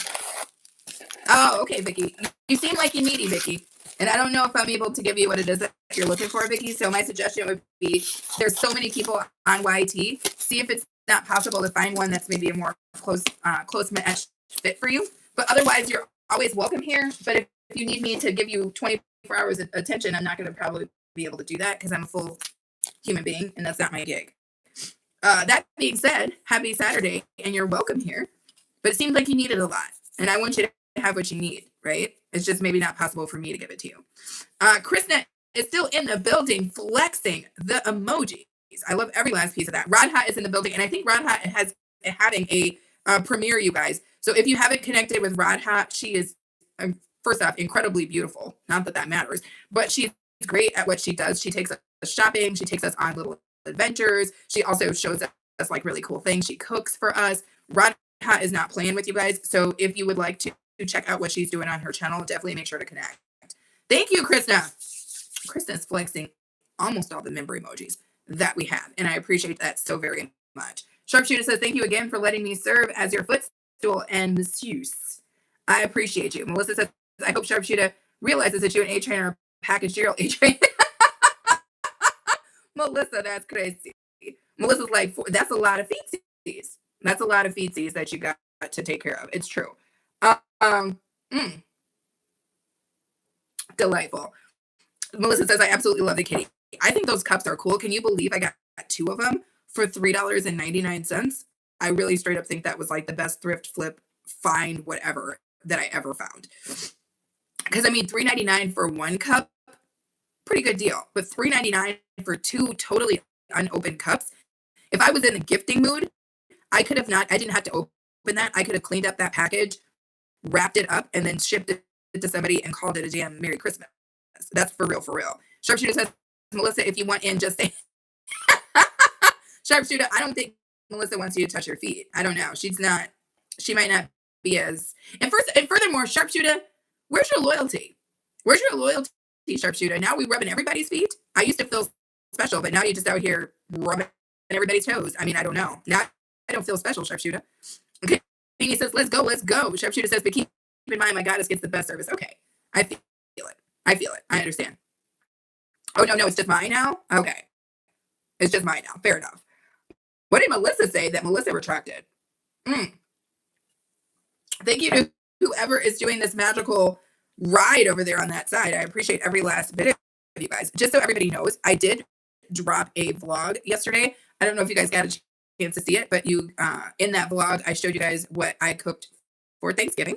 Oh, okay, Vicky. You seem like you're needy, Vicky. And I don't know if I'm able to give you what it is that you're looking for, Vicky. So my suggestion would be, there's so many people on YT. See if it's not possible to find one that's maybe a more close match fit for you. But otherwise, you're always welcome here. But if you need me to give you 24 hours of attention, I'm not going to probably be able to do that because I'm a full human being, and that's not my gig. That being said, happy Saturday, and you're welcome here. But it seems like you needed a lot, and I want you to have what you need, right? It's just maybe not possible for me to give it to you. Krishna is still in the building, flexing the emojis. I love every last piece of that. Radha is in the building, and I think Radha has having a premiere, you guys. So if you haven't connected with Radha, she is, first off, incredibly beautiful. Not that that matters, but she's great at what she does. She takes us shopping. She takes us on little adventures. She also shows us like really cool things. She cooks for us. Radha is not playing with you guys. So if you would like to check out what she's doing on her channel, definitely make sure to connect. Thank you, Krishna. Krishna's flexing almost all the member emojis that we have, and I appreciate that so very much. Sharpshooter says, thank you again for letting me serve as your footstool and masseuse. I appreciate you. Melissa says, I hope Sharpshooter realizes that you and A-Train are a package deal. A-Train. Melissa, that's crazy. Melissa's like, that's a lot of feetsies. That's a lot of feetsies that you got to take care of. It's true. Delightful. Melissa says, I absolutely love the kitty. I think those cups are cool. Can you believe I got 2 of them for $3.99? I really straight up think that was like the best thrift flip find whatever that I ever found. Because I mean, $3.99 for 1 cup, pretty good deal. But $3.99 for 2 totally unopened cups. If I was in the gifting mood, I didn't have to open that. I could have cleaned up that package, wrapped it up, and then shipped it to somebody and called it a damn Merry Christmas. That's for real, for real. Sharpshooter says, Melissa, if you want in, just say. Sharpshooter, I don't think Melissa wants you to touch her feet. I don't know. She might not be as. And furthermore, Sharpshooter, where's your loyalty? Where's your loyalty, Sharpshooter? Now we rubbing everybody's feet? I used to feel special, but now you're just out here rubbing everybody's toes. I mean, I don't know. Now I don't feel special, Sharpshooter. Okay. He says, let's go. Sharpshooter says, but keep in mind, my goddess gets the best service. Okay. I feel it. I understand. Oh, no, it's just mine now? Okay. It's just mine now. Fair enough. What did Melissa say that Melissa retracted? Thank you to whoever is doing this magical ride over there on that side. I appreciate every last bit of you guys. Just so everybody knows, I did drop a vlog yesterday. I don't know if you guys got a chance to see it, but in that vlog, I showed you guys what I cooked for Thanksgiving.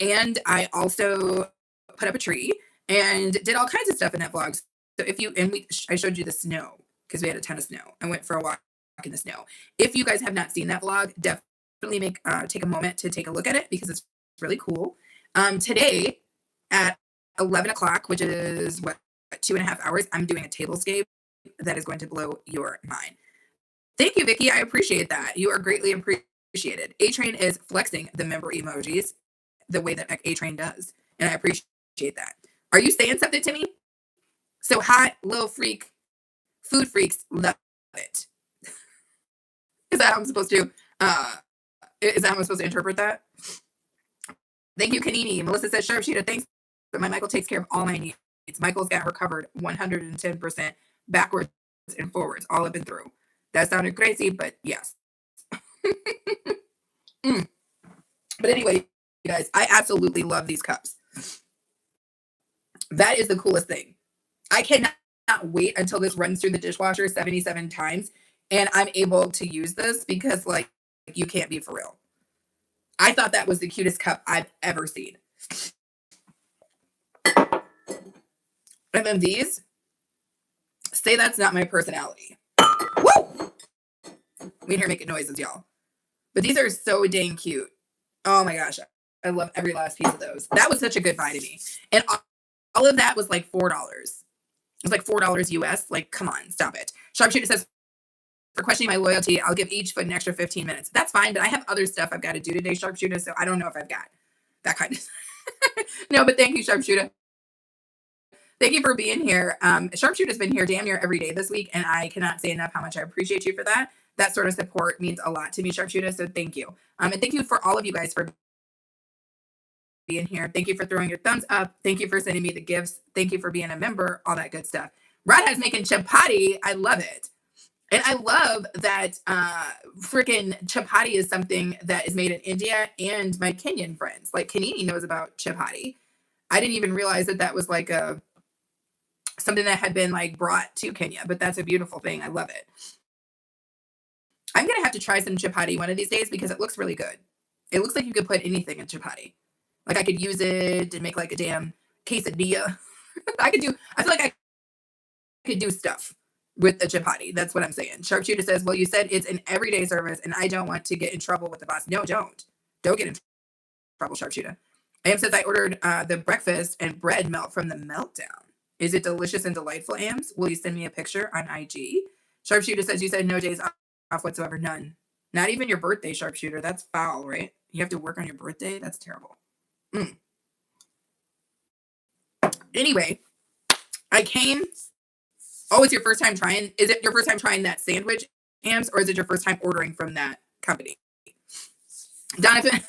And I also put up a tree. and did all kinds of stuff in that vlog. So if you and we, I showed you the snow because we had a ton of snow. I went for a walk in the snow. If you guys have not seen that vlog, definitely take a moment to take a look at it because it's really cool. Today at 11 o'clock, which is what 2.5 hours, I'm doing a tablescape that is going to blow your mind. Thank you, Vicky. I appreciate that. You are greatly appreciated. A Train is flexing the member emojis the way that A Train does, and I appreciate that. Are you saying something to me? So hot, little freak, food freaks love it. Is that how I'm supposed to? Is that how I'm supposed to interpret that? Thank you, Kanini. Melissa says, Sharpshooter, thanks, but my Michael takes care of all my needs. Michael's got her covered 110% backwards and forwards, all up and through. That sounded crazy, but yes. But anyway, you guys, I absolutely love these cups. That is the coolest thing. I cannot wait until this runs through the dishwasher 77 times and I'm able to use this because, like, you can't be for real. I thought that was the cutest cup I've ever seen. And then these, say that's not my personality. Woo! We can hear making noises, y'all. But these are so dang cute. Oh my gosh. I love every last piece of those. That was such a good buy to me. And all of that was like $4. It was like $4 US. Like, come on, stop it. Sharpshooter says, for questioning my loyalty, I'll give each foot an extra 15 minutes. That's fine, but I have other stuff I've got to do today, Sharpshooter, so I don't know if I've got that kind of No, but thank you, Sharpshooter. Thank you for being here. Sharpshooter's been here damn near every day this week, and I cannot say enough how much I appreciate you for that. That sort of support means a lot to me, Sharpshooter, so thank you. And thank you for all of you guys for being here. Thank you for throwing your thumbs up. Thank you for sending me the gifts. Thank you for being a member, all that good stuff. Rodhead's making chapati. I love it. And I love that freaking chapati is something that is made in India and my Kenyan friends. Like, Kanini knows about chapati. I didn't even realize that that was like something that had been like brought to Kenya, but that's a beautiful thing. I love it. I'm going to have to try some chapati one of these days because it looks really good. It looks like you could put anything in chapati. Like, I could use it to make like a damn quesadilla. I feel like I could do stuff with the chapati. That's what I'm saying. Sharpshooter says, well, you said it's an everyday service and I don't want to get in trouble with the boss. No, don't get in trouble, Sharpshooter. Am says, I ordered the breakfast and bread melt from the Meltdown. Is it delicious and delightful, Ams? Will you send me a picture on IG? Sharpshooter says, you said no days off whatsoever. None. Not even your birthday, Sharpshooter. That's foul, right? You have to work on your birthday? That's terrible. Anyway, I came. Oh, it's your first time trying? Is it your first time trying that sandwich, Ams, or is it your first time ordering from that company? Donovan,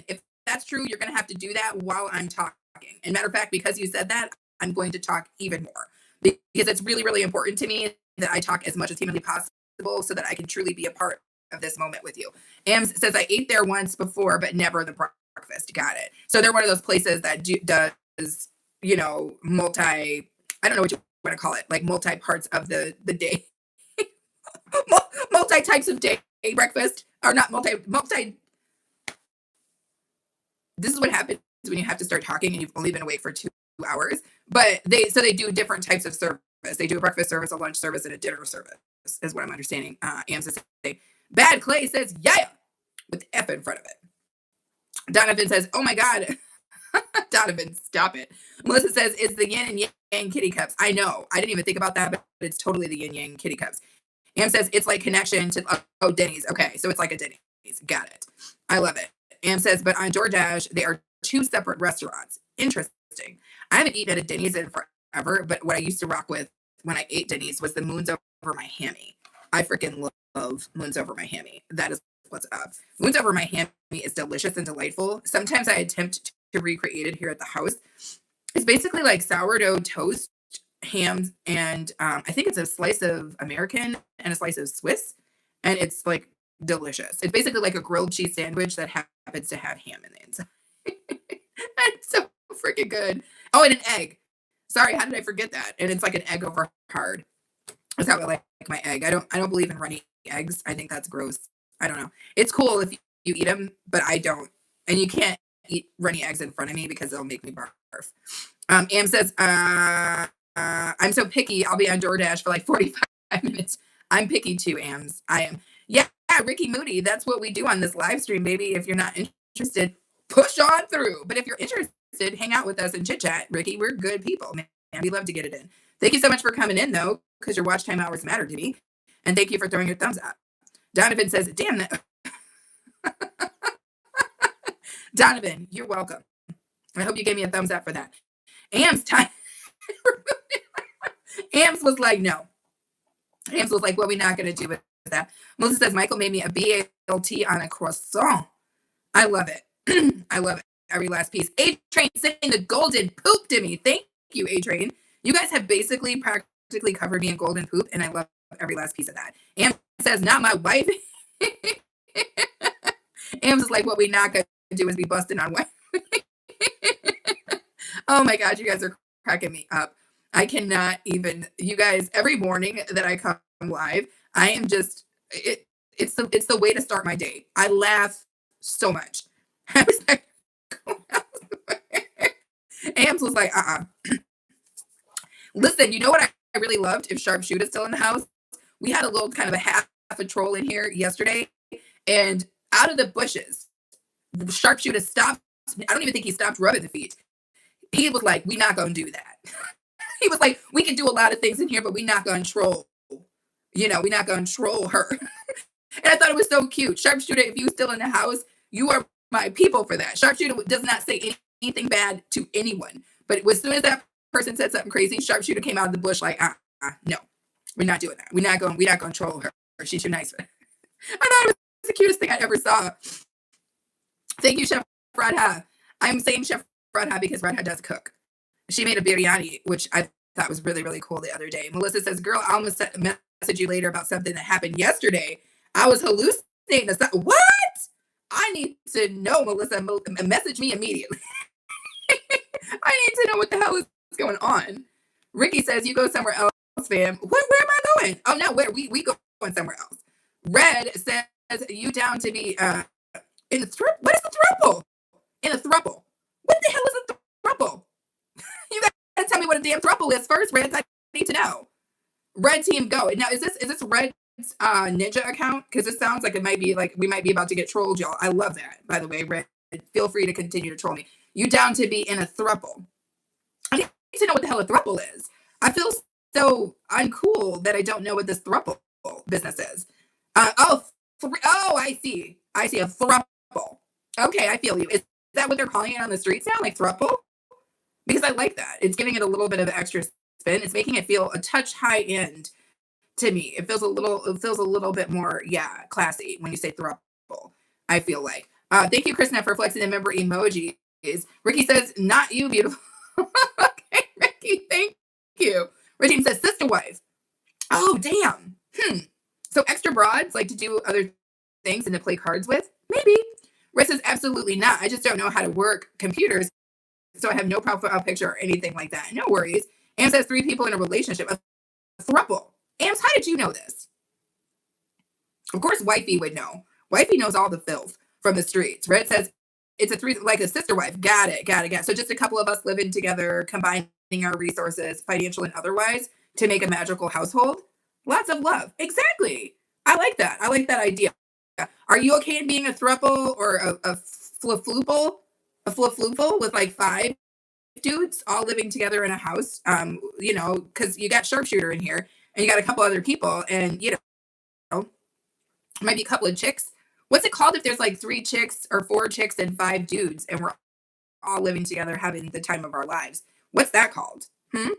if that's true, you're going to have to do that while I'm talking. And matter of fact, because you said that, I'm going to talk even more because it's really, really important to me that I talk as much as humanly possible so that I can truly be a part of this moment with you. Ams says, I ate there once before, but never the breakfast. Got it. So they're one of those places that does, I don't know what you want to call it, like multi parts of the day, multi types of day breakfast, or not multi. This is what happens when you have to start talking and you've only been awake for 2 hours. But they do different types of service. They do a breakfast service, a lunch service, and a dinner service, is what I'm understanding. Am says, Bad Clay says, yeah, with F in front of it. Donovan says, oh my God. Donovan, stop it. Melissa says, it's the yin and yang kitty cups. I know. I didn't even think about that, but it's totally the yin yang kitty cups. Am says, it's like connection to, Denny's. Okay, so it's like a Denny's. Got it. I love it. Am says, but on DoorDash, they are 2 separate restaurants. Interesting. I haven't eaten at a Denny's in forever, but what I used to rock with when I ate Denny's was the Moons Over My Hammy. I freaking love Moons Over My Hammy. That is what's up. Moons Over My Hammy is delicious and delightful. Sometimes I attempt to recreate it here at the house. It's basically like sourdough toast, ham, and I think it's a slice of American and a slice of Swiss, and it's like delicious. It's basically like a grilled cheese sandwich that happens to have ham in the inside. It's so freaking good. Oh, and an egg. Sorry, how did I forget that? And it's like an egg over hard. That's how I like my egg. I don't believe in runny eggs. I think that's gross. I don't know. It's cool if you eat them, but I don't. And you can't eat runny eggs in front of me because they'll make me barf. Am says, I'm so picky. I'll be on DoorDash for like 45 minutes. I'm picky too, Ams. I am. Yeah, Ricky Moody. That's what we do on this live stream, baby. If you're not interested, push on through. But if you're interested, hang out with us and chit chat, Ricky. We're good people, man. We love to get it in. Thank you so much for coming in, though, because your watch time hours matter to me. And thank you for throwing your thumbs up. Donovan says, damn that. Donovan, you're welcome. I hope you gave me a thumbs up for that. Ams time. Ams was like, no. Ams was like, well, we're not going to do with that. Melissa says, Michael made me a BALT on a croissant. I love it. I love it. Every last piece. A-Train sending the golden poop to me. Thank you, A-Train. You guys have basically practically covered me in golden poop, and I love every last piece of that. Ams says, not my wife. Ams is like, what we not going to do is be busting on wife. Oh my God, you guys are cracking me up. I cannot even, you guys, every morning that I come live, I am just, it's the way to start my day. I laugh so much. I was like, Ams was like, Listen, you know what I really loved? If Sharpshooter's still in the house, we had a little kind of a half a troll in here yesterday, and out of the bushes, Sharpshooter stopped. I don't even think he stopped rubbing the feet. He was like, we're not going to do that. He was like, we can do a lot of things in here, but we're not going to troll. We're not going to troll her. And I thought it was so cute. Sharpshooter, if you're still in the house, you are my people for that. Sharpshooter does not say anything bad to anyone. But as soon as that person said something crazy, Sharpshooter came out of the bush like, no, we're not doing that. We're not going to troll her. She's too nice for that. I thought it was the cutest thing I ever saw. Thank you, Chef Radha. I'm saying Chef Radha because Radha does cook. She made a biryani, which I thought was really, really cool the other day. Melissa says, girl, I'll message you later about something that happened yesterday. I was hallucinating. What? I need to know, Melissa. Message me immediately. I need to know what the hell is going on. Ricky says, you go somewhere else, fam. Where am I going? Oh, no, where? We going somewhere else. Red says, you down to be in the thruple? What is the thruple? In a thruple. What the hell is a thruple? You gotta tell me what a damn thruple is first, Reds. I need to know. Red team, go. Now, is this Red's ninja account? Because it sounds like it might be like we might be about to get trolled, y'all. I love that, by the way, Red. Feel free to continue to troll me. You down to be in a thruple? I need to know what the hell a thruple is. I feel so uncool that I don't know what this thruple business is. I see. I see a thruple. Okay, I feel you. Is that what they're calling it on the streets now? Like thruple? Because I like that. It's giving it a little bit of extra spin. It's making it feel a touch high end to me. It feels a little bit more, classy when you say thruple, I feel like. Thank you, Krishna, for flexing the member emojis. Ricky says, not you, beautiful. Okay, Ricky, thank you. Ricky says, sister wife. Oh, damn. So extra broads like to do other things and to play cards with? Maybe. Rick says, absolutely not. I just don't know how to work computers, so I have no profile picture or anything like that. No worries. Am says 3 people in a relationship. A throuple. Ams, how did you know this? Of course, Wifey would know. Wifey knows all the filth from the streets. Red says it's a 3, like a sister wife. Got it. So just a couple of us living together, combining our resources, financial and otherwise, to make a magical household. Lots of love. Exactly. I like that. I like that idea. Are you okay in being a throuple or a flufluple? A flufluple with like 5 dudes all living together in a house? Because you got Sharpshooter in here and you got a couple other people, and might be a couple of chicks. What's it called if there's like 3 chicks or 4 chicks and 5 dudes and we're all living together having the time of our lives? What's that called?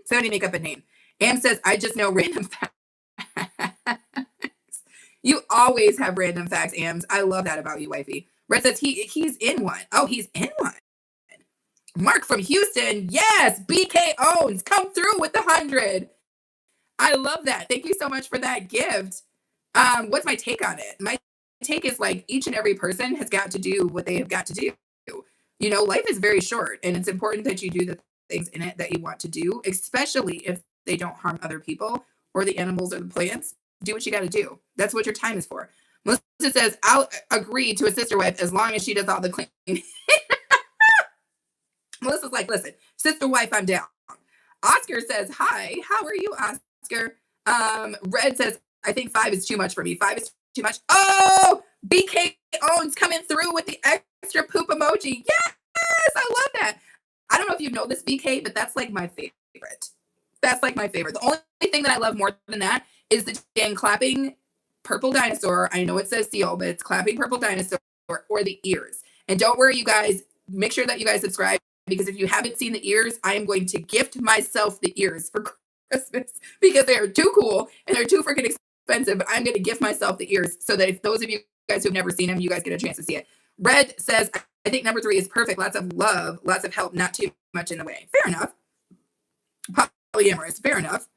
Somebody make up a name. Am says, I just know random facts. You always have random facts, Ams. I love that about you, wifey. Red says he's in one. Oh, he's in one. Mark from Houston. Yes, BK owns. Come through with the 100. I love that. Thank you so much for that gift. What's my take on it? My take is like each and every person has got to do what they have got to do. Life is very short, and it's important that you do the things in it that you want to do, especially if they don't harm other people or the animals or the plants. Do what you got to do. That's what your time is for. Melissa says, I'll agree to a sister wife as long as she does all the cleaning. Melissa's like, listen, Sister wife, I'm down. Oscar says, hi, how are you, Oscar? Red says, I think 5 is too much for me. 5 is too much. Oh, BK Owns coming through with the extra poop emoji. Yes, I love that. I don't know if you know this, BK, but that's like my favorite. That's like my favorite. The only thing that I love more than that is the dang clapping purple dinosaur. I know it says seal, but it's clapping purple dinosaur or the ears. And don't worry, you guys, make sure that you guys subscribe, because if you haven't seen the ears, I am going to gift myself the ears for Christmas because they are too cool and they're too freaking expensive. But I'm going to gift myself the ears so that if those of you guys who've never seen them, you guys get a chance to see it. Red says, I think number 3 is perfect. Lots of love, lots of help, not too much in the way. Fair enough. Polyamorous. Fair enough.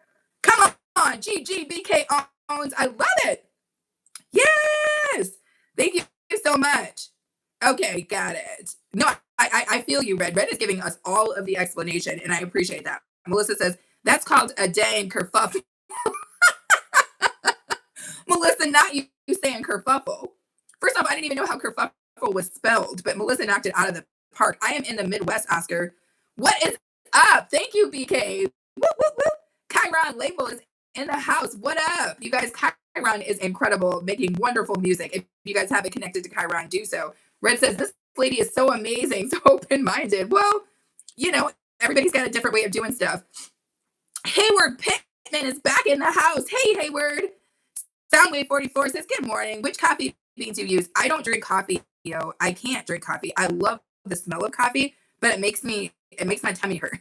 Come on, GGBK Owns. I love it. Yes. Thank you so much. Okay, got it. No, I feel you, Red. Red is giving us all of the explanation, and I appreciate that. Melissa says, that's called a dang kerfuffle. Melissa, not you saying kerfuffle. First off, I didn't even know how kerfuffle was spelled, but Melissa knocked it out of the park. I am in the Midwest, Oscar. What is up? Thank you, BK. Woo, woo, woo. Chiron Label is in the house. What up? You guys, Chiron is incredible, making wonderful music. If you guys haven't connected to Chiron, do so. Red says, this lady is so amazing, so open-minded. Well, you know, everybody's got a different way of doing stuff. Hayward Pittman is back in the house. Hey, Hayward. Soundwave 44 says, good morning. Which coffee beans do you use? I don't drink coffee, yo. I can't drink coffee. I love the smell of coffee, but it makes my tummy hurt.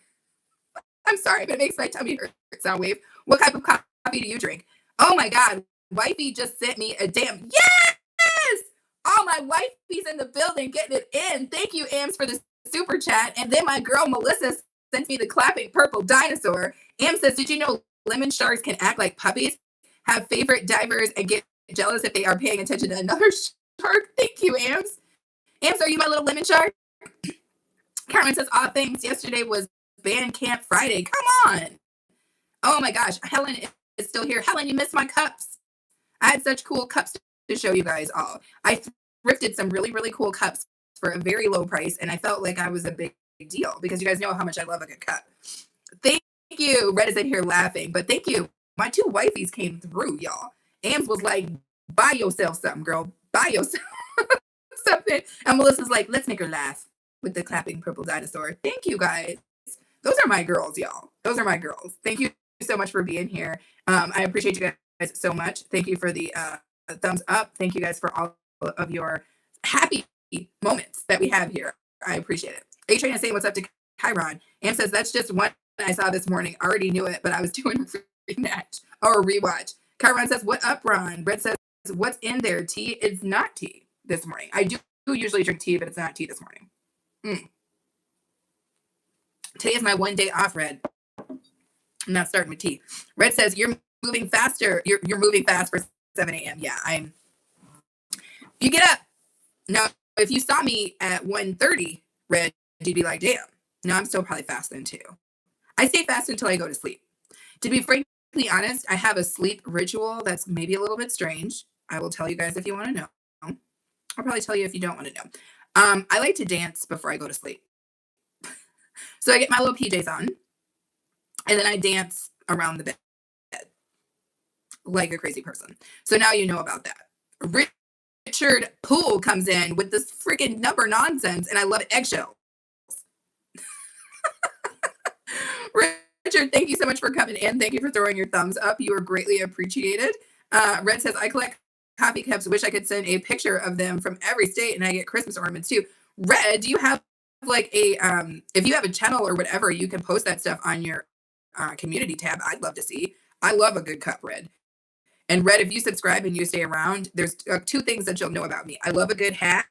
I'm sorry, but it makes my tummy hurt, Soundwave. What type of coffee do you drink? Oh my God. Wifey just sent me a damn, yes! All my wifey's in the building getting it in. Thank you, Ams, for the super chat. And then my girl Melissa sent me the clapping purple dinosaur. Am says, did you know lemon sharks can act like puppies, have favorite divers, and get jealous if they are paying attention to another shark? Thank you, Ams. Ams, are you my little lemon shark? Carmen says, aw, thanks. Yesterday was Band Camp Friday. Come on. Oh my gosh. Helen is still here. Helen, you missed my cups. I had such cool cups to show you guys all. I thrifted some really, really cool cups for a very low price, and I felt like I was a big deal because you guys know how much I love a good cup. Thank you. Red is in here laughing, but thank you. My 2 wifeys came through, y'all. Ams was like, buy yourself something, girl. Buy yourself something. And Melissa's like, let's make her laugh with the clapping purple dinosaur. Thank you, guys. Those are my girls, y'all. Those are my girls. Thank you so much for being here. I appreciate you guys so much. Thank you for the thumbs up. Thank you guys for all of your happy moments that we have here. I appreciate it. A-Train is saying what's up to Chiron. Am says that's just one I saw this morning. Already knew it, but I was doing a rematch or a rewatch. Chiron says, what up, Ron? Red says, what's in there? Tea? It's not tea this morning. I do usually drink tea, but it's not tea this morning. Today is my 1 day off, Red. I'm not starting with tea. Red says, you're moving faster. You're moving fast for 7 a.m. Yeah, you get up. Now, if you saw me at 1:30, Red, you'd be like, damn. No, I'm still probably fasting too. I stay fast until I go to sleep. To be frankly honest, I have a sleep ritual that's maybe a little bit strange. I will tell you guys if you want to know. I'll probably tell you if you don't want to know. I like to dance before I go to sleep. So I get my little PJs on, and then I dance around the bed like a crazy person. So now you know about that. Richard Poole comes in with this freaking number nonsense, and I love it. Eggshells. Richard, thank you so much for coming in. Thank you for throwing your thumbs up. You are greatly appreciated. Red says, I collect coffee cups. Wish I could send a picture of them from every state, and I get Christmas ornaments too. Red, do you have like a, if you have a channel or whatever, you can post that stuff on your community tab. I'd love to see. I love a good cup, Red. And Red, if you subscribe and you stay around, there's 2 things that you'll know about me. I love a good hat.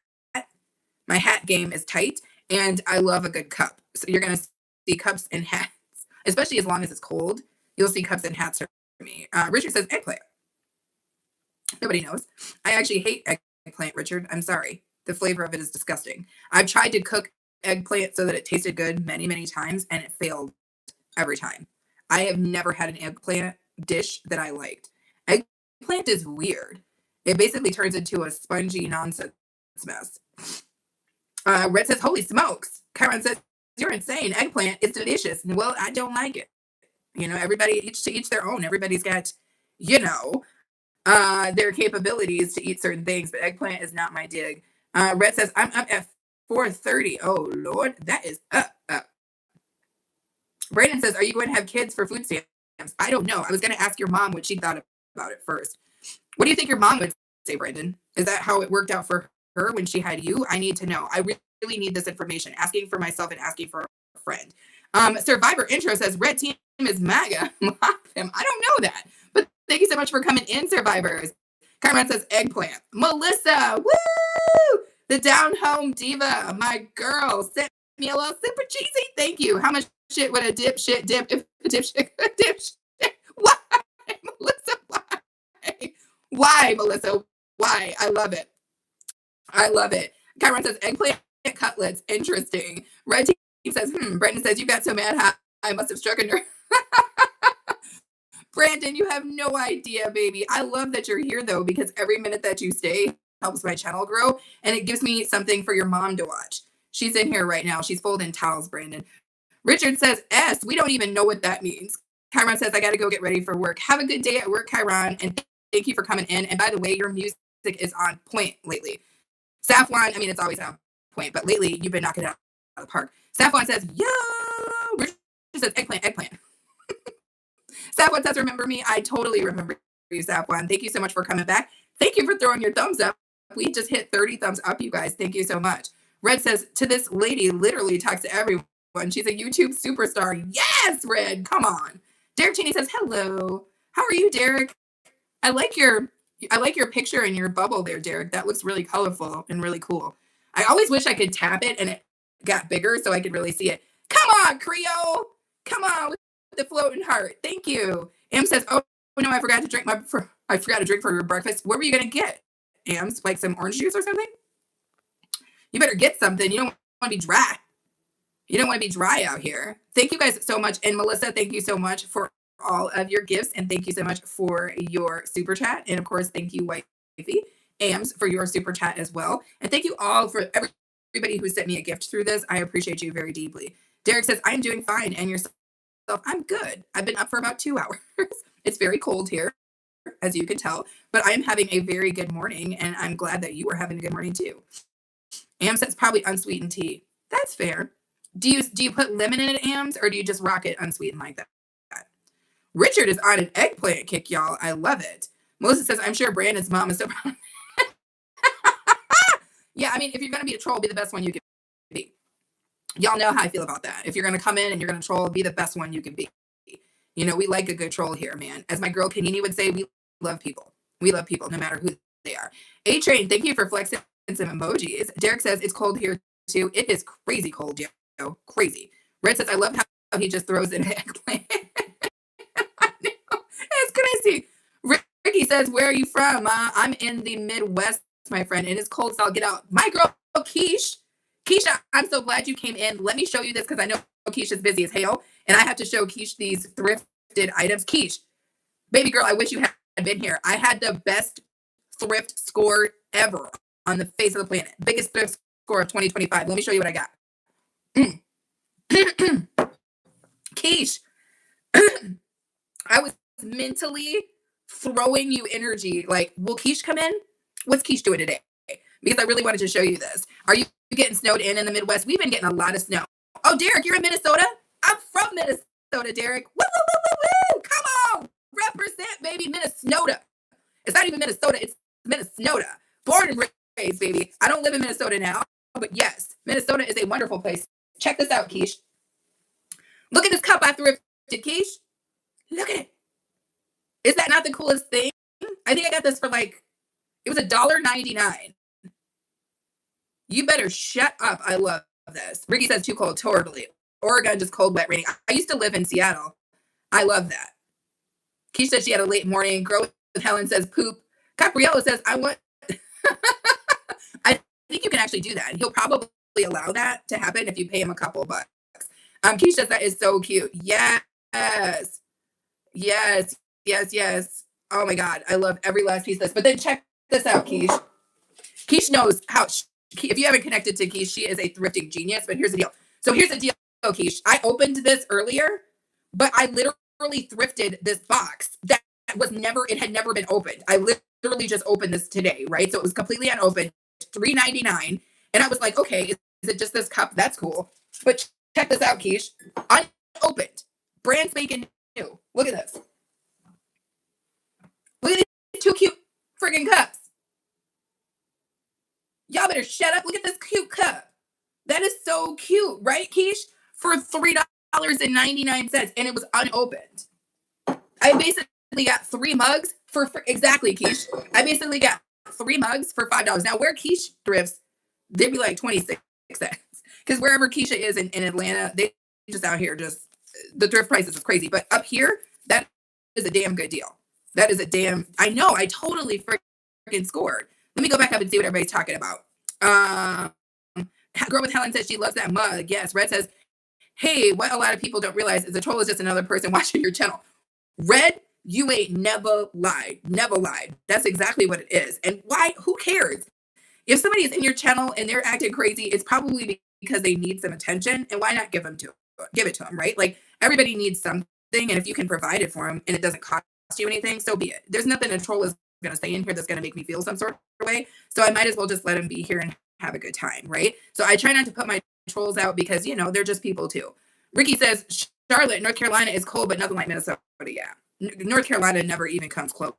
My hat game is tight, and I love a good cup. So you're going to see cups and hats, especially as long as it's cold. You'll see cups and hats from me. Richard says eggplant. Nobody knows. I actually hate eggplant, Richard. I'm sorry. The flavor of it is disgusting. I've tried to cook eggplant so that it tasted good many, many times, and it failed every time. I have never had an eggplant dish that I liked. Eggplant is weird. It basically turns into a spongy nonsense mess. Red says, holy smokes. Chiron says, you're insane. Eggplant is delicious. Well, I don't like it. Everybody each to each their own. Everybody's got, you know, their capabilities to eat certain things, but eggplant is not my dig. Red says, I'm up at 4:30. Oh Lord, that is up. Brandon says, are you going to have kids for food stamps? I don't know. I was going to ask your mom what she thought about it first. What do you think your mom would say, Brandon? Is that how it worked out for her when she had you? I need to know. I really need this information. Asking for myself and asking for a friend. Survivor Intro says, red team is MAGA. I don't know that. But thank you so much for coming in, Survivors. Carmen says, eggplant. Melissa, woo! The down home diva, my girl, sent me a little super cheesy. Thank you. How much shit would a dipshit dip if a dipshit could dipshit? Why, Melissa? Why? Why, Melissa? Why? I love it. I love it. Kyron says, eggplant cutlets. Interesting. Red team says, Brandon says, you got so mad high, I must have struck a nerve. Brandon, you have no idea, baby. I love that you're here, though, because every minute that you stay helps my channel grow, and it gives me something for your mom to watch. She's in here right now. She's folding towels, Brandon. Richard says, S, we don't even know what that means. Kyron says, I got to go get ready for work. Have a good day at work, Kyron, and thank you for coming in. And by the way, your music is on point lately. Safwan, I mean, it's always on point, but lately you've been knocking it out of the park. Safwan says, yo! Richard says, eggplant. Safwan says, remember me? I totally remember you, Safwan. Thank you so much for coming back. Thank you for throwing your thumbs up. We just hit 30 thumbs up, you guys. Thank you so much. Red says, to this lady, literally talks to everyone. She's a YouTube superstar. Yes, Red, come on. Derek Cheney says, hello. How are you, Derek? I like your picture in your bubble there, Derek. That looks really colorful and really cool. I always wish I could tap it and it got bigger so I could really see it. Come on, Creole. Come on with the floating heart. Thank you. Am says, oh no, I forgot to drink for your breakfast. What were you gonna get, Ams? Like some orange juice or something? You better get something. You don't want to be dry. You don't want to be dry out here. Thank you guys so much. And Melissa, thank you so much for all of your gifts. And thank you so much for your super chat. And of course, thank you, Wifey Ams, for your super chat as well. And thank you all for everybody who sent me a gift through this. I appreciate you very deeply. Derek says, I'm doing fine. And yourself? I'm good. I've been up for about 2 hours. It's very cold here, as you can tell. But I am having a very good morning. And I'm glad that you are having a good morning too. Am says probably unsweetened tea. That's fair. Do you put lemon in it, Ams, or do you just rock it unsweetened like that? Richard is on an eggplant kick, y'all. I love it. Melissa says, I'm sure Brandon's mom is so proud. Yeah, I mean, if you're going to be a troll, be the best one you can be. Y'all know how I feel about that. If you're going to come in and you're going to troll, be the best one you can be. You know, we like a good troll here, man. As my girl Kanini would say, we love people. We love people no matter who they are. A-Train, thank you for flexing some emojis. Derek says, it's cold here too. It is crazy cold, yo. Crazy. Red says, I love how he just throws in an eggplant. I know. It's crazy. Ricky says, where are you from? I'm in the Midwest, my friend. It is cold, so I'll get out. My girl, Keisha, I'm so glad you came in. Let me show you this because I know Keisha's busy as hell, and I have to show Keisha these thrifted items. Keisha, baby girl, I wish you had been here. I had the best thrift score ever on the face of the planet. Biggest thrift score of 2025. Let me show you what I got. Keish, I was mentally throwing you energy. Like, will Keish come in? What's Keish doing today? Because I really wanted to show you this. Are you getting snowed in the Midwest? We've been getting a lot of snow. Oh, Derek, you're in Minnesota? I'm from Minnesota, Derek. Woo, woo, woo, woo, woo. Come on. Represent, baby, Minnesota. It's not even Minnesota. It's Minnesota. Born and raised, baby. I don't live in Minnesota now, but yes, Minnesota is a wonderful place. Check this out, Keish. Look at this cup I thrifted, Keish. Look at it. Is that not the coolest thing? I think I got this for it was $1.99. You better shut up. I love this. Ricky says too cold. Totally. Oregon, just cold, wet, rainy. I used to live in Seattle. I love that. Keish said she had a late morning. Girl with Helen says poop. Capriello says, I want... I think you can actually do that. He'll probably allow that to happen if you pay him a couple bucks. Keish says that is so cute. Yes. Yes. Yes. Yes. Oh my God. I love every last piece of this. But then check this out, Keish. Keish knows how... If you haven't connected to Keish, she is a thrifting genius. But here's the deal. So here's the deal, Quiche, I opened this earlier, but I literally thrifted this box that was never, it had never been opened. I literally just opened this today, right? So it was completely unopened, $3.99. And I was like, okay, is it just this cup? That's cool. But check this out, Quiche. Unopened. Brand spanking new. Look at this. Look at these two cute friggin' cups. Y'all better shut up. Look at this cute cup. That is so cute, right, Quiche? For $3.99, and it was unopened. I basically got 3 mugs for exactly, Quiche. I basically got 3 mugs for $5. Now, where Quiche thrifts, they'd be like 26 cents. Because wherever Keisha is in Atlanta, they just out here, just the thrift prices is crazy. But up here, that is a damn good deal. That is a damn, I know, I totally freaking scored. Let me go back up and see what everybody's talking about. Girl with Helen says she loves that mug. Yes. Red says, hey, what a lot of people don't realize is a troll is just another person watching your channel. Red, you ain't never lied. Never lied. That's exactly what it is. And why? Who cares? If somebody is in your channel and they're acting crazy, it's probably because they need some attention. And why not give it to them, right? Like everybody needs something. And if you can provide it for them and it doesn't cost you anything, so be it. There's nothing a troll is going to say in here that's going to make me feel some sort of way. So I might as well just let them be here and have a good time, right? So I try not to put my trolls out because, you know, they're just people too. Ricky says, Charlotte, North Carolina is cold, but nothing like Minnesota. Yeah. North Carolina never even comes close.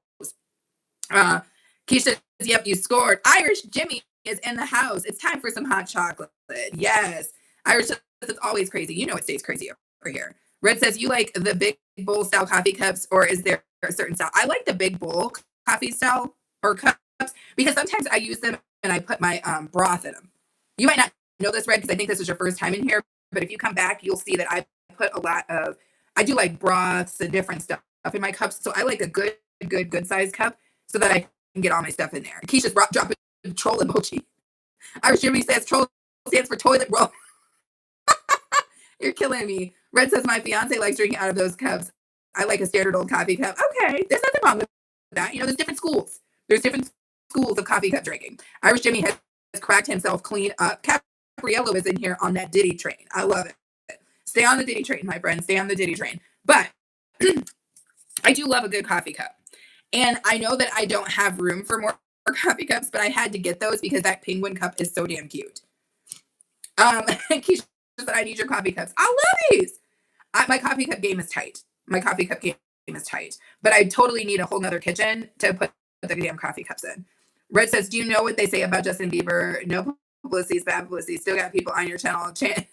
Keisha says, yep, you scored. Irish Jimmy is in the house. It's time for some hot chocolate. Yes. Irish says, it's always crazy. You know it stays crazy over here. Red says, you like the big bowl style coffee cups, or is there a certain style? I like the big bowl coffee style or cups because sometimes I use them and I put my broth in them. You might not know this, Red, because I think this is your first time in here. But if you come back, you'll see that I put a lot of, I do like broths and different stuff in my cups. So I like a good size cup so that I can get all my stuff in there. Keisha's dropping troll emoji. Irish Jimmy says troll stands for toilet roll. You're killing me. Red says my fiance likes drinking out of those cups. I like a standard old coffee cup. Okay, there's nothing wrong with that. You know, there's different schools. There's different schools of coffee cup drinking. Irish Jimmy has cracked himself clean up. Capriello is in here on that Diddy train. I love it. Stay on the Diddy train, my friend. Stay on the Diddy train. But I do love a good coffee cup. And I know that I don't have room for more coffee cups, but I had to get those because that penguin cup is so damn cute. Keisha said, I need your coffee cups. I love these. My coffee cup game is tight. But I totally need a whole nother kitchen to put the damn coffee cups in. Red says, do you know what they say about Justin Bieber? No publicity is bad publicity. Still got people on your channel. Right?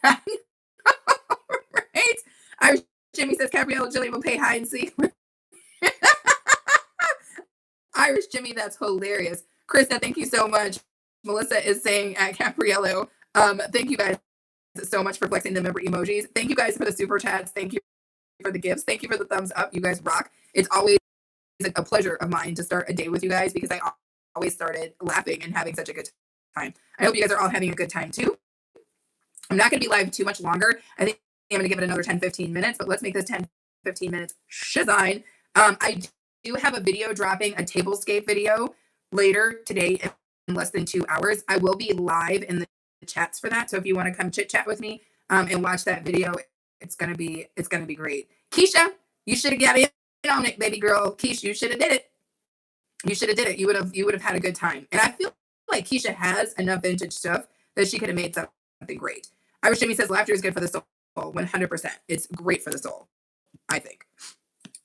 Irish Jimmy says, Capriello Jilly will pay hide and seek. Irish Jimmy, that's hilarious. Krista, thank you so much. Melissa is saying at Capriello, thank you guys so much for flexing the member emojis. Thank you guys for the super chats. Thank you for the gifts. Thank you for the thumbs up. You guys rock. It's always a pleasure of mine to start a day with you guys because I always started laughing and having such a good time. I hope you guys are all having a good time too. I'm not going to be live too much longer. I think I'm going to give it another 10-15 minutes, but let's make this 10-15 minutes shazine. I do have a video dropping, a tablescape video later today in less than 2 hours. I will be live in the chats for that. So if you want to come chit chat with me and watch that video, it's gonna be great. Keisha, you should have got in on it, baby girl. Keisha, you should have did it. You would have had a good time. And I feel like Keisha has enough vintage stuff that she could have made something great. Irish Jimmy says laughter is good for the soul. 100%. It's great for the soul, I think.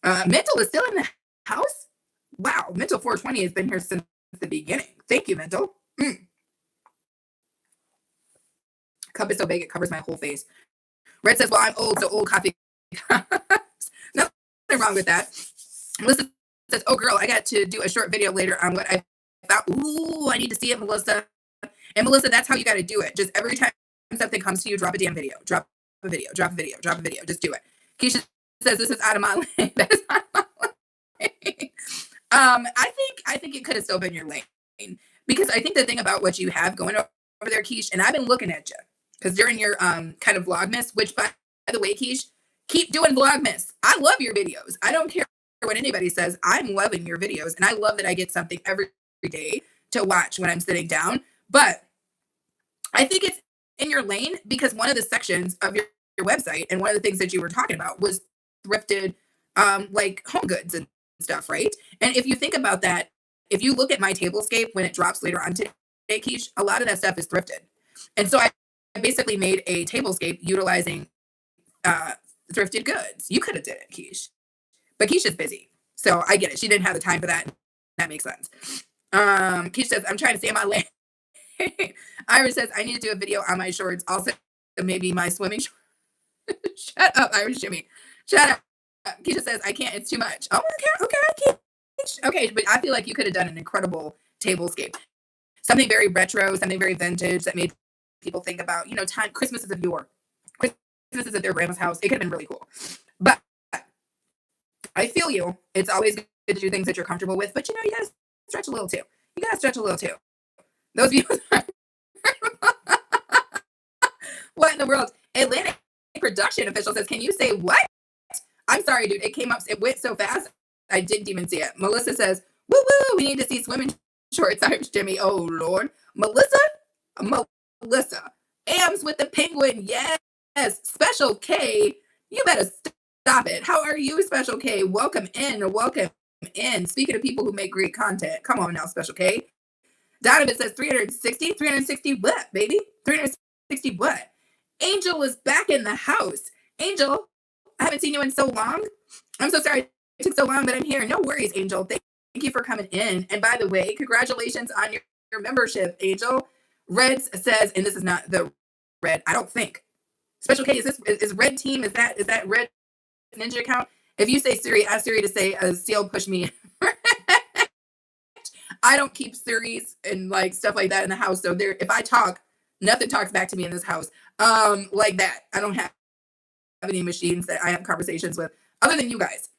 Mental is still in the house? Wow, Mental 420 has been here since the beginning. Thank you, Mental. Cup is so big it covers my whole face. Red says, well, I'm old, so old coffee. Nothing wrong with that. Melissa says, oh, girl, I got to do a short video later on what I thought. Ooh, I need to see it, Melissa. And Melissa, that's how you got to do it. Just every time something comes to you, drop a damn video. Drop a video. Just do it. Keisha says, this is out of my lane. That is out of my lane. I think it could have still been your lane. Because I think the thing about what you have going over there, Keish, and I've been looking at you, because during your kind of Vlogmas, which by the way, Keish, keep doing Vlogmas. I love your videos. I don't care what anybody says. I'm loving your videos, and I love that I get something every day to watch when I'm sitting down. But I think it's in your lane because one of the sections of your your website, and one of the things that you were talking about was thrifted, like home goods and stuff, right? And if you think about that, if you look at my tablescape when it drops later on today, Keish, a lot of that stuff is thrifted. And so I basically made a tablescape utilizing uh, thrifted goods. You could have did it, Keish, but Keish is busy, so I get it. She didn't have the time for that. That makes sense. Keish says, "I'm trying to stay in my lane." Iris says, "I need to do a video on my shorts. Also, maybe my swimming shorts." Shut up, Irish Jimmy. Shut up. Keisha says, "I can't. It's too much." Oh, okay, okay, okay. But I feel like you could have done an incredible tablescape. Something very retro, something very vintage that made people think about, time. Christmases of yore. Christmases at their grandma's house. It could have been really cool. But I feel you. It's always good to do things that you're comfortable with. But, you gotta stretch a little too. You gotta stretch a little too. Those views. What in the world? Atlantic production official says, "Can you say what?" I'm sorry, dude. It came up. It went so fast. I didn't even see it. Melissa says, "Woo woo. We need to see swimming shorts." Irish Jimmy. Oh Lord. Melissa. Ams with the penguin. Yes. Special K. You better stop it. How are you, Special K? Welcome in. Welcome in. Speaking of people who make great content, come on now, Special K. Donovan says 360. 360 what, baby? 360 what? Angel is back in the house. Angel, I haven't seen you in so long. I'm so sorry it took so long, but I'm here. No worries, Angel. Thank you for coming in. And by the way, congratulations on your membership, Angel. Reds says, and this is not the Red, I don't think. Special K, is Red Team, is that Red Ninja account? If you say Siri, ask Siri to say seal push me. I don't keep Siris and like stuff like that in the house. So if I talk, nothing talks back to me in this house. Like that. I don't have any machines that I have conversations with other than you guys.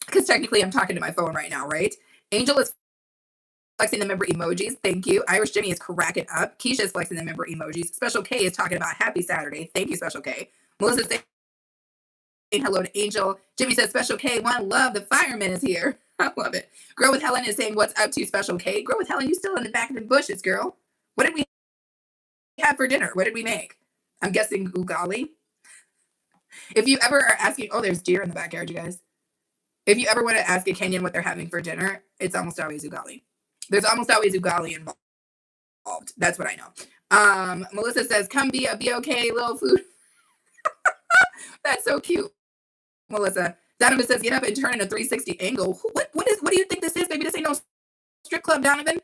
Because technically I'm talking to my phone right now, right? Angel is flexing the member emojis. Thank you. Irish Jimmy is cracking up. Keisha is flexing the member emojis. Special K is talking about happy Saturday. Thank you, Special K. Melissa saying hello to Angel. Jimmy says, "Special K, one love. The fireman is here." I love it. Grow with Helen is saying, "What's up to Special K?" Grow with Helen, you still in the back of the bushes, girl. What did we have for dinner? What did we make? I'm guessing ugali. If you ever are asking, oh, there's deer in the backyard, you guys. If you ever want to ask a Kenyan what they're having for dinner, it's almost always ugali. There's almost always ugali involved. That's what I know. Melissa says, "Come be okay, little food." That's so cute, Melissa. Donovan says, "Get up and turn in a 360 angle." What do you think this is, baby? This ain't no strip club, Donovan.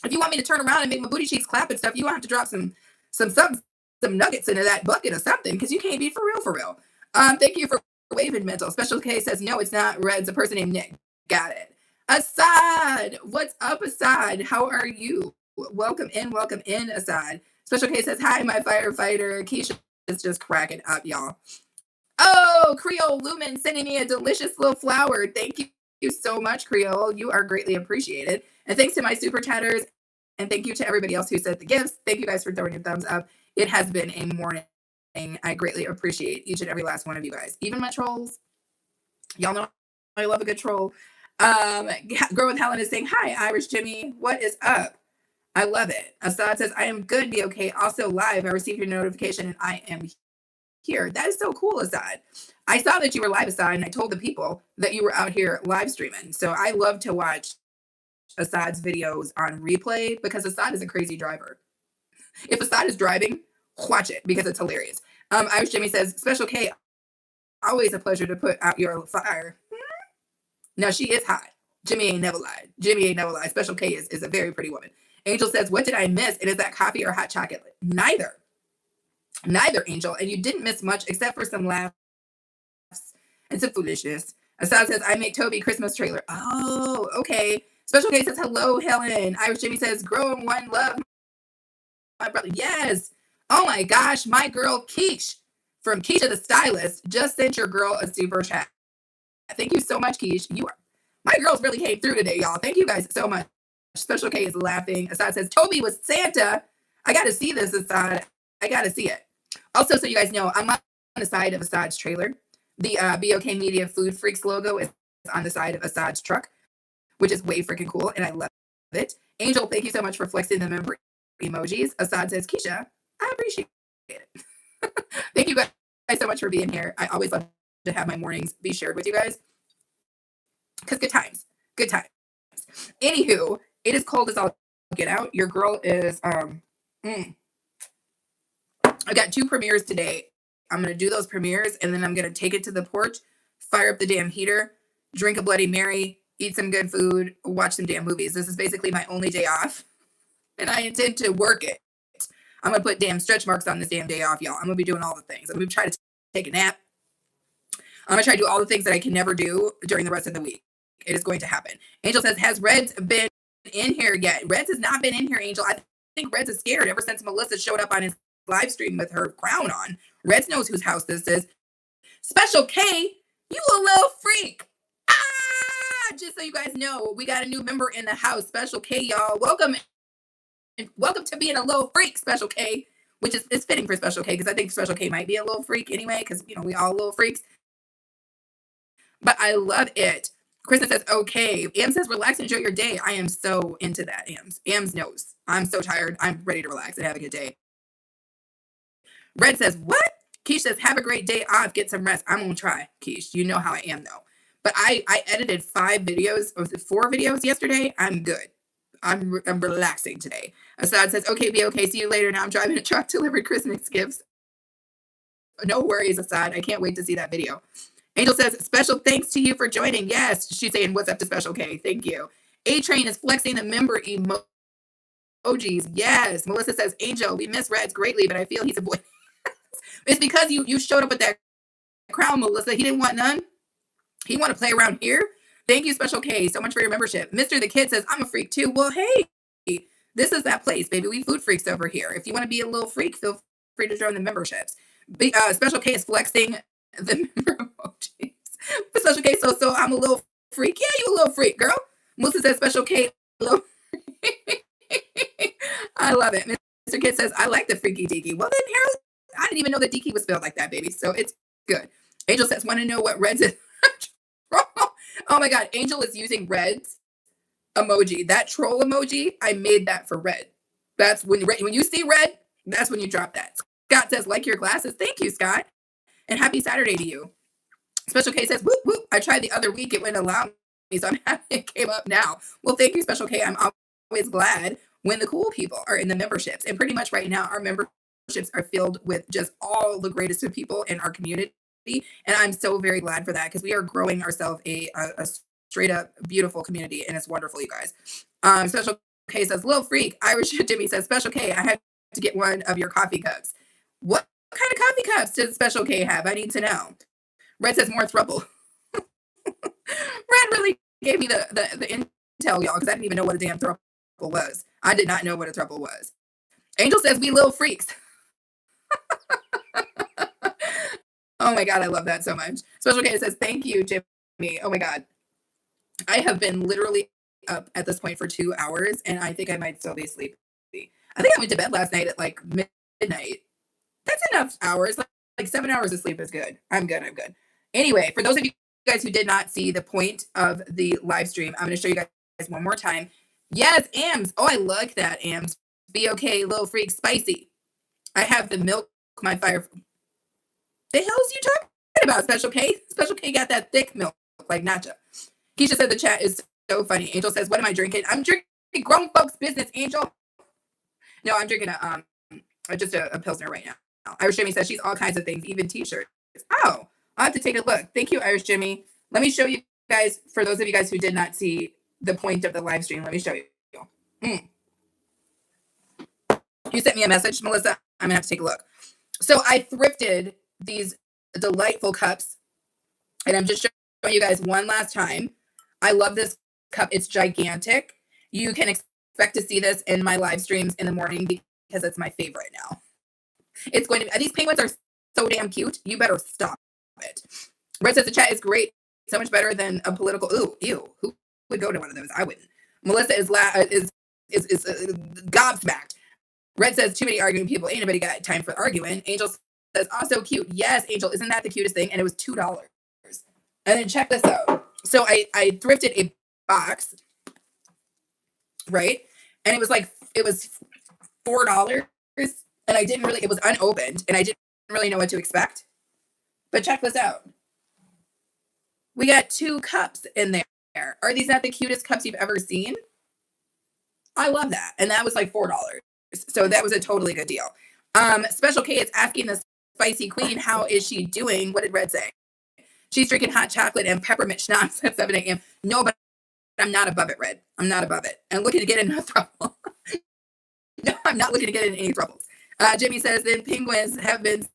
If you want me to turn around and make my booty cheeks clap and stuff, you have to drop some nuggets into that bucket or something, because you can't be for real. Thank you for waving, Mental. Special K says, "No, it's not Red. It's a person named Nick." Got it. Assad, what's up, Assad? How are you? Welcome in, Assad. Special K says, "Hi, my firefighter." Keisha is just cracking up, y'all. Oh, Creole Lumen sending me a delicious little flower. Thank you so much, Creole. You are greatly appreciated. And thanks to my super chatters, and thank you to everybody else who sent the gifts. Thank you guys for throwing your thumbs up. It has been a morning. I greatly appreciate each and every last one of you guys. Even my trolls. Y'all know I love a good troll. Grow with Helen is saying, "Hi, Irish Jimmy. What is up?" I love it. Assad says, "I am good, be okay. Also live. I received your notification and I am here." That is so cool, Assad. I saw that you were live, Assad, and I told the people that you were out here live streaming. So I love to watch Assad's videos on replay because Assad is a crazy driver. If Assad is driving, watch it because it's hilarious. Irish Jimmy says, "Special K, always a pleasure to put out your fire." Now she is hot. Jimmy ain't never lied. Special K is a very pretty woman. Angel says, "What did I miss? And is that coffee or hot chocolate?" Neither, Angel. And you didn't miss much except for some laughs and some foolishness. Assad says, "I make Toby Christmas trailer." Oh, okay. Special K says, "Hello, Helen." Irish Jimmy says, "Grow in one love, my brother." Yes. Oh my gosh, my girl Keish from Keisha the Stylist just sent your girl a super chat. Thank you so much, Keish. My girls really came through today, y'all. Thank you guys so much. Special K is laughing. Assad says, "Toby was Santa." I got to see this, Assad. I got to see it. Also, so you guys know, I'm on the side of Assad's trailer. The BOK Media Food Freaks logo is on the side of Assad's truck, which is way freaking cool, and I love it. Angel, thank you so much for flexing the member emojis. Assad says, "Keisha, I appreciate it." Thank you guys guys so much for being here. I always love to have my mornings be shared with you guys because good times, good times. Anywho, it is cold as all get out. Your girl is I got 2 premieres today. I'm gonna do those premieres and then I'm gonna take it to the porch, fire up the damn heater, drink a Bloody Mary, eat some good food, watch some damn movies. This is basically my only day off, and I intend to work it. I'm gonna put damn stretch marks on this damn day off, y'all. I'm gonna be doing all the things. I'm gonna try to take a nap. I'm gonna try to do all the things that I can never do during the rest of the week. It is going to happen. Angel says, has Reds been in here yet? Reds has not been in here, Angel. I think Reds is scared ever since Melissa showed up on his live stream with her crown on. Reds knows whose house this is. Special K, you a little freak. Ah! Just so you guys know, we got a new member in the house. Special K, y'all. Welcome to being a little freak, Special K, which is fitting for Special K because I think Special K might be a little freak anyway because, you know, we all little freaks. But I love it. Kristen says, okay. Am says, relax and enjoy your day. I am so into that, Ams. Ams knows. I'm so tired. I'm ready to relax and have a good day. Red says, what? Keish says, have a great day off. Get some rest. I'm going to try, Keish. You know how I am, though. But I edited 4 videos yesterday. I'm good. I'm relaxing today. Assad says, okay, be okay. See you later. Now I'm driving a truck, delivered Christmas gifts. No worries, Assad. I can't wait to see that video. Angel says, special thanks to you for joining. Yes, she's saying, what's up to Special K? Thank you. A-Train is flexing the member emojis. Yes. Melissa says, Angel, we miss Reds greatly, but I feel he's a boy. It's because you showed up with that crown, Melissa. He didn't want none. He want to play around here. Thank you, Special K, so much for your membership. Mr. the Kid says, I'm a freak too. Well, hey, this is that place, baby. We food freaks over here. If you want to be a little freak, feel free to join the memberships. Special K is flexing the member emojis. Special K, so I'm a little freak. Yeah, you a little freak, girl. Melissa says, Special K, little I love it. Mr. Kid says, I like the freaky deaky. Well, then, Harold, I didn't even know that deaky was spelled like that, baby. So it's good. Angel says, want to know what Reds is? Oh my God. Angel is using Reds emoji. That troll emoji, I made that for Red. That's when you see Red, that's when you drop that. Scott says, like your glasses. Thank you, Scott. And happy Saturday to you. Special K says, whoop, whoop. I tried the other week. It wouldn't allow me, so I'm happy it came up now. Well, thank you, Special K. I'm always glad when the cool people are in the memberships. And pretty much right now, our memberships are filled with just all the greatest of people in our community. And I'm so very glad for that because we are growing ourselves a straight up beautiful community. And it's wonderful, you guys. Special K says, little freak. Irish Jimmy says, Special K, I had to get one of your coffee cups. What kind of coffee cups does Special K have? I need to know. Red says, more throuple. Red really gave me the intel, y'all, because I didn't even know what a damn throuple was. I did not know what a throuple was. Angel says, we little freaks. Oh my God, I love that so much. Special K says, thank you, Jimmy. Oh my God. I have been literally up at this point for 2 hours, and I think I might still be sleepy. I think I went to bed last night at like midnight. That's enough hours. Like 7 hours of sleep is good. I'm good. Anyway, for those of you guys who did not see the point of the live stream, I'm going to show you guys one more time. Yes, Ams. Oh, I like that, Ams. Be okay, little freak, spicy. I have the milk, my fire. The hell's you talking about, Special K? Special K got that thick milk, like Nacha. Keisha said the chat is so funny. Angel says, what am I drinking? I'm drinking grown folks business, Angel. No, I'm drinking just a Pilsner right now. Irish Jimmy says she's all kinds of things, even t-shirts. Oh, I'll have to take a look. Thank you, Irish Jimmy. Let me show you guys, for those of you guys who did not see the point of the live stream, let me show you. You sent me a message, Melissa. I'm going to have to take a look. So I thrifted these delightful cups, and I'm just showing you guys one last time. I love this cup. It's gigantic. You can expect to see this in my live streams in the morning because it's my favorite now. It's going to be, these penguins are so damn cute. You better stop it. Red says the chat is great. So much better than a political. Ooh, ew. Who would go to one of those? I wouldn't. Melissa is gobsmacked. Red says too many arguing people. Ain't nobody got time for arguing. Angel says also cute. Yes, Angel, isn't that the cutest thing? And it was $2. And then check this out. So I thrifted a box, right? And it was $4. And I didn't really, it was unopened, and I didn't really know what to expect. But check this out. We got 2 cups in there. Are these not the cutest cups you've ever seen? I love that. And that was like $4. So that was a totally good deal. Special K is asking the spicy queen, how is she doing? What did Red say? She's drinking hot chocolate and peppermint schnapps at 7 a.m. No, but I'm not above it, Red. I'm not above it. I'm looking to get in a trouble. No, I'm not looking to get in any troubles. Jimmy says, then penguins have been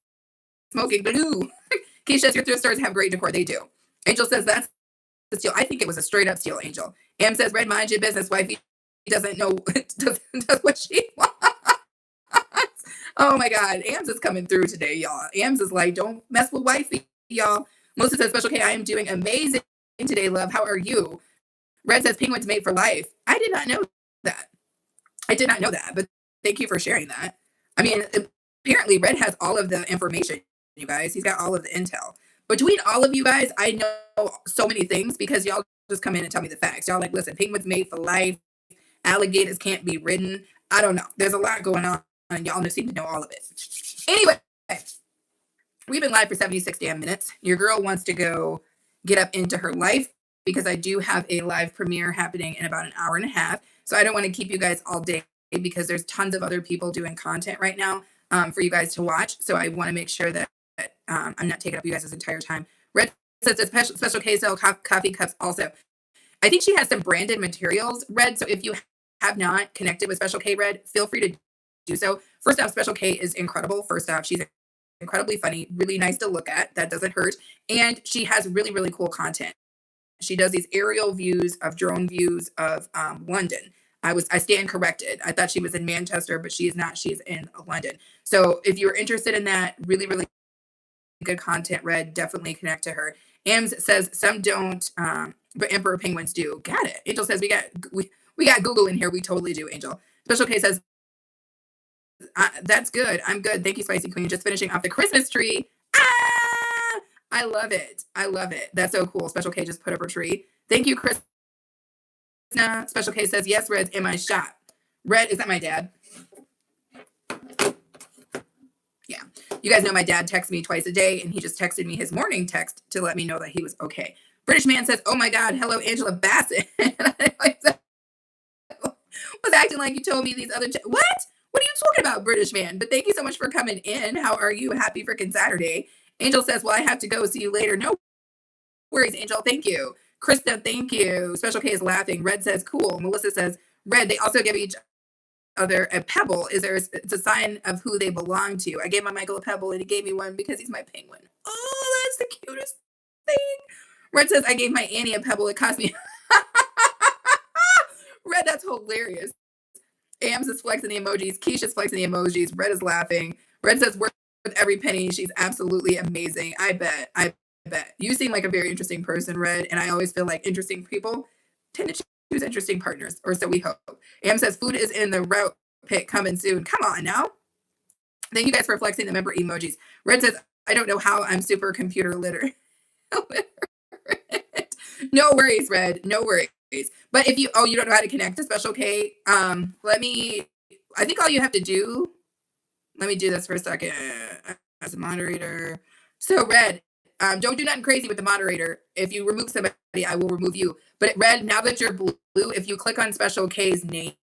smoking blue. Keisha, your thrift stores have great decor. They do. Angel says, that's the steal. I think it was a straight up steal, Angel. Am says, Red, mind your business. Wifey doesn't know, does what she wants. Oh my God. Ams is coming through today, y'all. Ams is like, don't mess with wifey, y'all. Melissa says, Special K, I am doing amazing today, love. How are you? Red says, penguins made for life. I did not know that. I did not know that, but thank you for sharing that. I mean, apparently Red has all of the information, you guys. He's got all of the intel. Between all of you guys, I know so many things because y'all just come in and tell me the facts. Y'all like, listen, penguins made for life. Alligators can't be ridden. I don't know. There's a lot going on, and y'all just seem to know all of it. Anyway, we've been live for 76 damn minutes. Your girl wants to go get up into her life because I do have a live premiere happening in about an hour and a half. So I don't want to keep you guys all day because there's tons of other people doing content right now for you guys to watch. So I want to make sure that I'm not taking up you guys' entire time. Red says a special K sell coffee cups also. I think she has some branded materials, Red. So if you have not connected with Special K, Red, feel free to do so. First off, Special K is incredible. First off, she's incredibly funny, really nice to look at. That doesn't hurt. And she has really, really cool content. She does these aerial views of drone views of London. I stand corrected. I thought she was in Manchester, but she is not. She is in London. So if you're interested in that, really, really good content, Red, definitely connect to her. Ams says some don't, but Emperor Penguins do. Got it. Angel says we got Google in here. We totally do, Angel. Special K says, that's good. I'm good. Thank you, Spicy Queen. Just finishing off the Christmas tree. Ah! I love it. I love it. That's so cool. Special K just put up her tree. Thank you, Chris. Special K says, yes, Red's in my shop. Red, is that my dad? Yeah. You guys know my dad texts me twice a day, and he just texted me his morning text to let me know that he was okay. British man says, oh my God, hello, Angela Bassett. Was acting like you told me these other... What? What are you talking about, British man? But thank you so much for coming in. How are you? Happy freaking Saturday. Angel says, well, I have to go. See you later. No worries, Angel. Thank you. Krista, thank you. Special K is laughing. Red says, cool. Melissa says, Red, they also give each other a pebble. It's a sign of who they belong to. I gave my Michael a pebble, and he gave me one because he's my penguin. Oh, that's the cutest thing. Red says, I gave my Annie a pebble. It cost me... Red, that's hilarious. Ams is flexing the emojis. Keisha's flexing the emojis. Red is laughing. Red says, worth every penny. She's absolutely amazing. I bet. You seem like a very interesting person, Red, and I always feel like interesting people tend to choose interesting partners, or so we hope. Am says, food is in the route pit coming soon. Come on now. Thank you guys for flexing the member emojis. Red says, I don't know how I'm super computer literate. No worries, Red. No worries. But if you don't know how to connect to Special K, I think all you have to do, let me do this for a second as a moderator. So Red, don't do nothing crazy with the moderator. If you remove somebody, I will remove you. But Red, now that you're blue, if you click on Special K's name,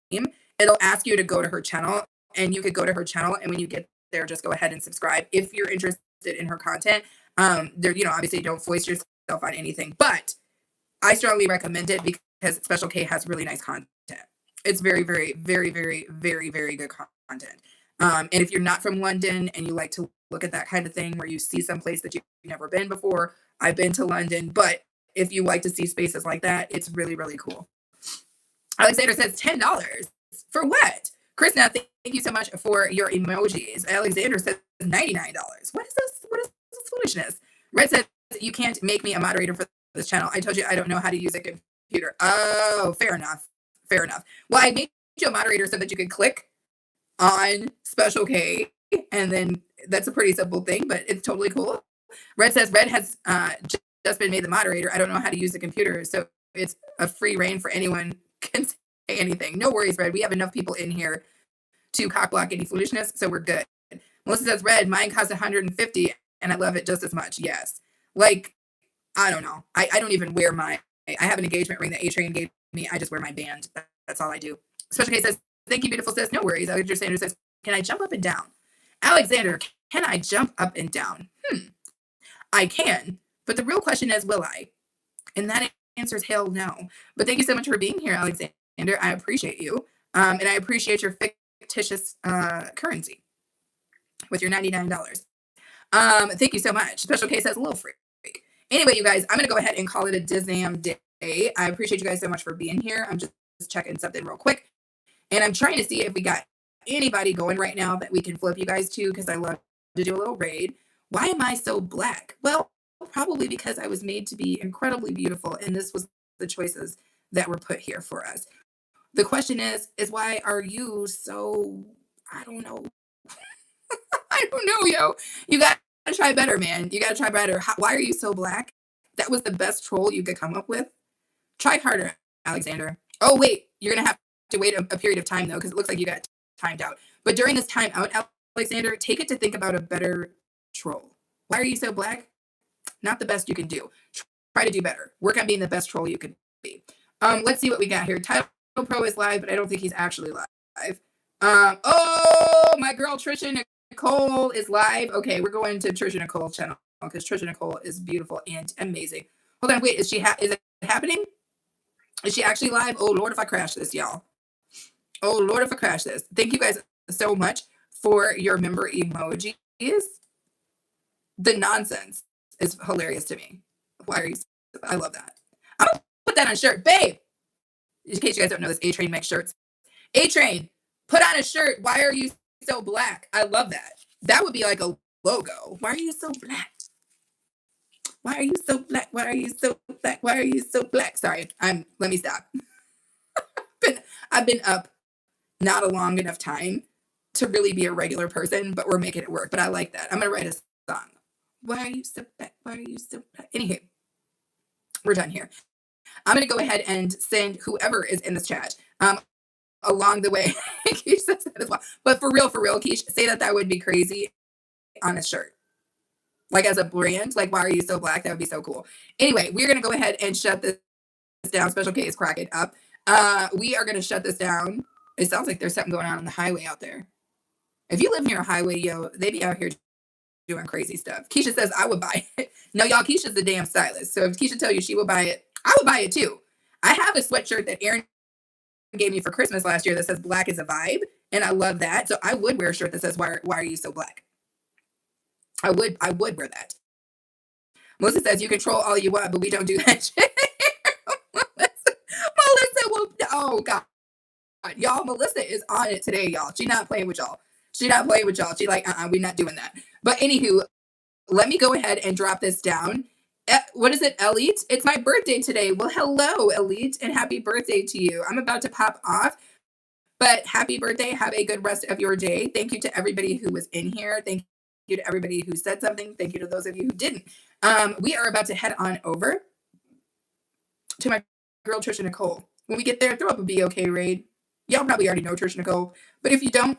it'll ask you to go to her channel, and you could go to her channel, and when you get there, just go ahead and subscribe if you're interested in her content. Obviously don't foist yourself on anything, but I strongly recommend it because Special K has really nice content. It's very, very, very, very, very, very good content. And if you're not from London and you like to look at that kind of thing where you see some place that you've never been before, I've been to London, but if you like to see spaces like that, it's really, really cool. Alexander says $10 for what? Chris, now thank you so much for your emojis. Alexander says $99. What is this? What is this foolishness? Red says, you can't make me a moderator for this channel. I told you I don't know how to use a computer. Oh, fair enough. Fair enough. Well, I made you a moderator so that you could click on Special K, and then that's a pretty simple thing, but it's totally cool. Red says Red has just been made the moderator. I don't know how to use the computer, so it's a free reign for anyone can say anything. No worries, Red. We have enough people in here to cock block any foolishness, so we're good. Melissa says, Red, mine costs $150 and I love it just as much. Yes. Like, I don't know. I don't even wear my, I have an engagement ring that A Train gave me. I just wear my band. That's all I do. Special K says, thank you, beautiful sis. No worries. Alexander Sanders says, can I jump up and down? Alexander, can I jump up and down? I can. But the real question is, will I? And that answer is hell no. But thank you so much for being here, Alexander. I appreciate you. And I appreciate your fictitious currency with your $99. Thank you so much. Special K says, a little freak. Anyway, you guys, I'm going to go ahead and call it a Disnam day. I appreciate you guys so much for being here. I'm just checking something real quick. And I'm trying to see if we got anybody going right now that we can flip you guys to, because I love to do a little raid. Why am I so black? Well, probably because I was made to be incredibly beautiful, and this was the choices that were put here for us. The question is why are you so, I don't know. I don't know, yo. You got to try better, man. You got to try better. Why are you so black? That was the best troll you could come up with. Try harder, Alexander. Oh, wait. You're going to have to wait a period of time, though, because it looks like you got timed out. But during this time out, Alexander, take it to think about a better troll. Why are you so black? Not the best you can do. Try to do better. Work on being the best troll you could be. Let's see what we got here. Title Pro is live, but I don't think he's actually live. Oh, my girl Trisha Nicole is live. Okay, we're going to Trisha Nicole's channel because Trisha Nicole is beautiful and amazing. Hold on, wait, is it happening? Is she actually live? Oh, Lord, if I crash this, y'all. Oh, Lord, if I crash this. Thank you guys so much for your member emojis. The nonsense is hilarious to me. Why are you? I love that. I'm going to put that on a shirt. Babe, in case you guys don't know this, A-Train makes shirts. A-Train, put on a shirt. Why are you so black? I love that. That would be like a logo. Why are you so black? Why are you so black? Why are you so black? Why are you so black? Sorry, let me stop. I've been up not a long enough time to really be a regular person, but we're making it work. But I like that. I'm going to write a song. Why are you so black? Why are you so black? Anywho, we're done here. I'm going to go ahead and send whoever is in this chat along the way. Keish says that as well. But for real, Keish, say that would be crazy on a shirt. Like as a brand, like, why are you so black? That would be so cool. Anyway, we're going to go ahead and shut this down. Special K is cracking up. We are going to shut this down. It sounds like there's something going on the highway out there. If you live near a highway, yo, they be out here doing crazy stuff. Keisha says, I would buy it. No, y'all, Keisha's the damn stylist. So if Keisha tell you she would buy it, I would buy it too. I have a sweatshirt that Aaron gave me for Christmas last year that says black is a vibe. And I love that. So I would wear a shirt that says, why are you so black? I would wear that. Melissa says, you control all you want, but we don't do that shit. Melissa will, oh God. Y'all, Melissa is on it today, y'all. She's not playing with y'all. She's like, we're not doing that. But anywho, let me go ahead and drop this down. What is it, Elite? It's my birthday today. Well, hello, Elite, and happy birthday to you. I'm about to pop off, but happy birthday. Have a good rest of your day. Thank you to everybody who was in here. Thank you to everybody who said something. Thank you to those of you who didn't. We are about to head on over to my girl, Trisha Nicole. When we get there, throw up a BOK raid. Y'all probably already know Trisha Nicole, but if you don't,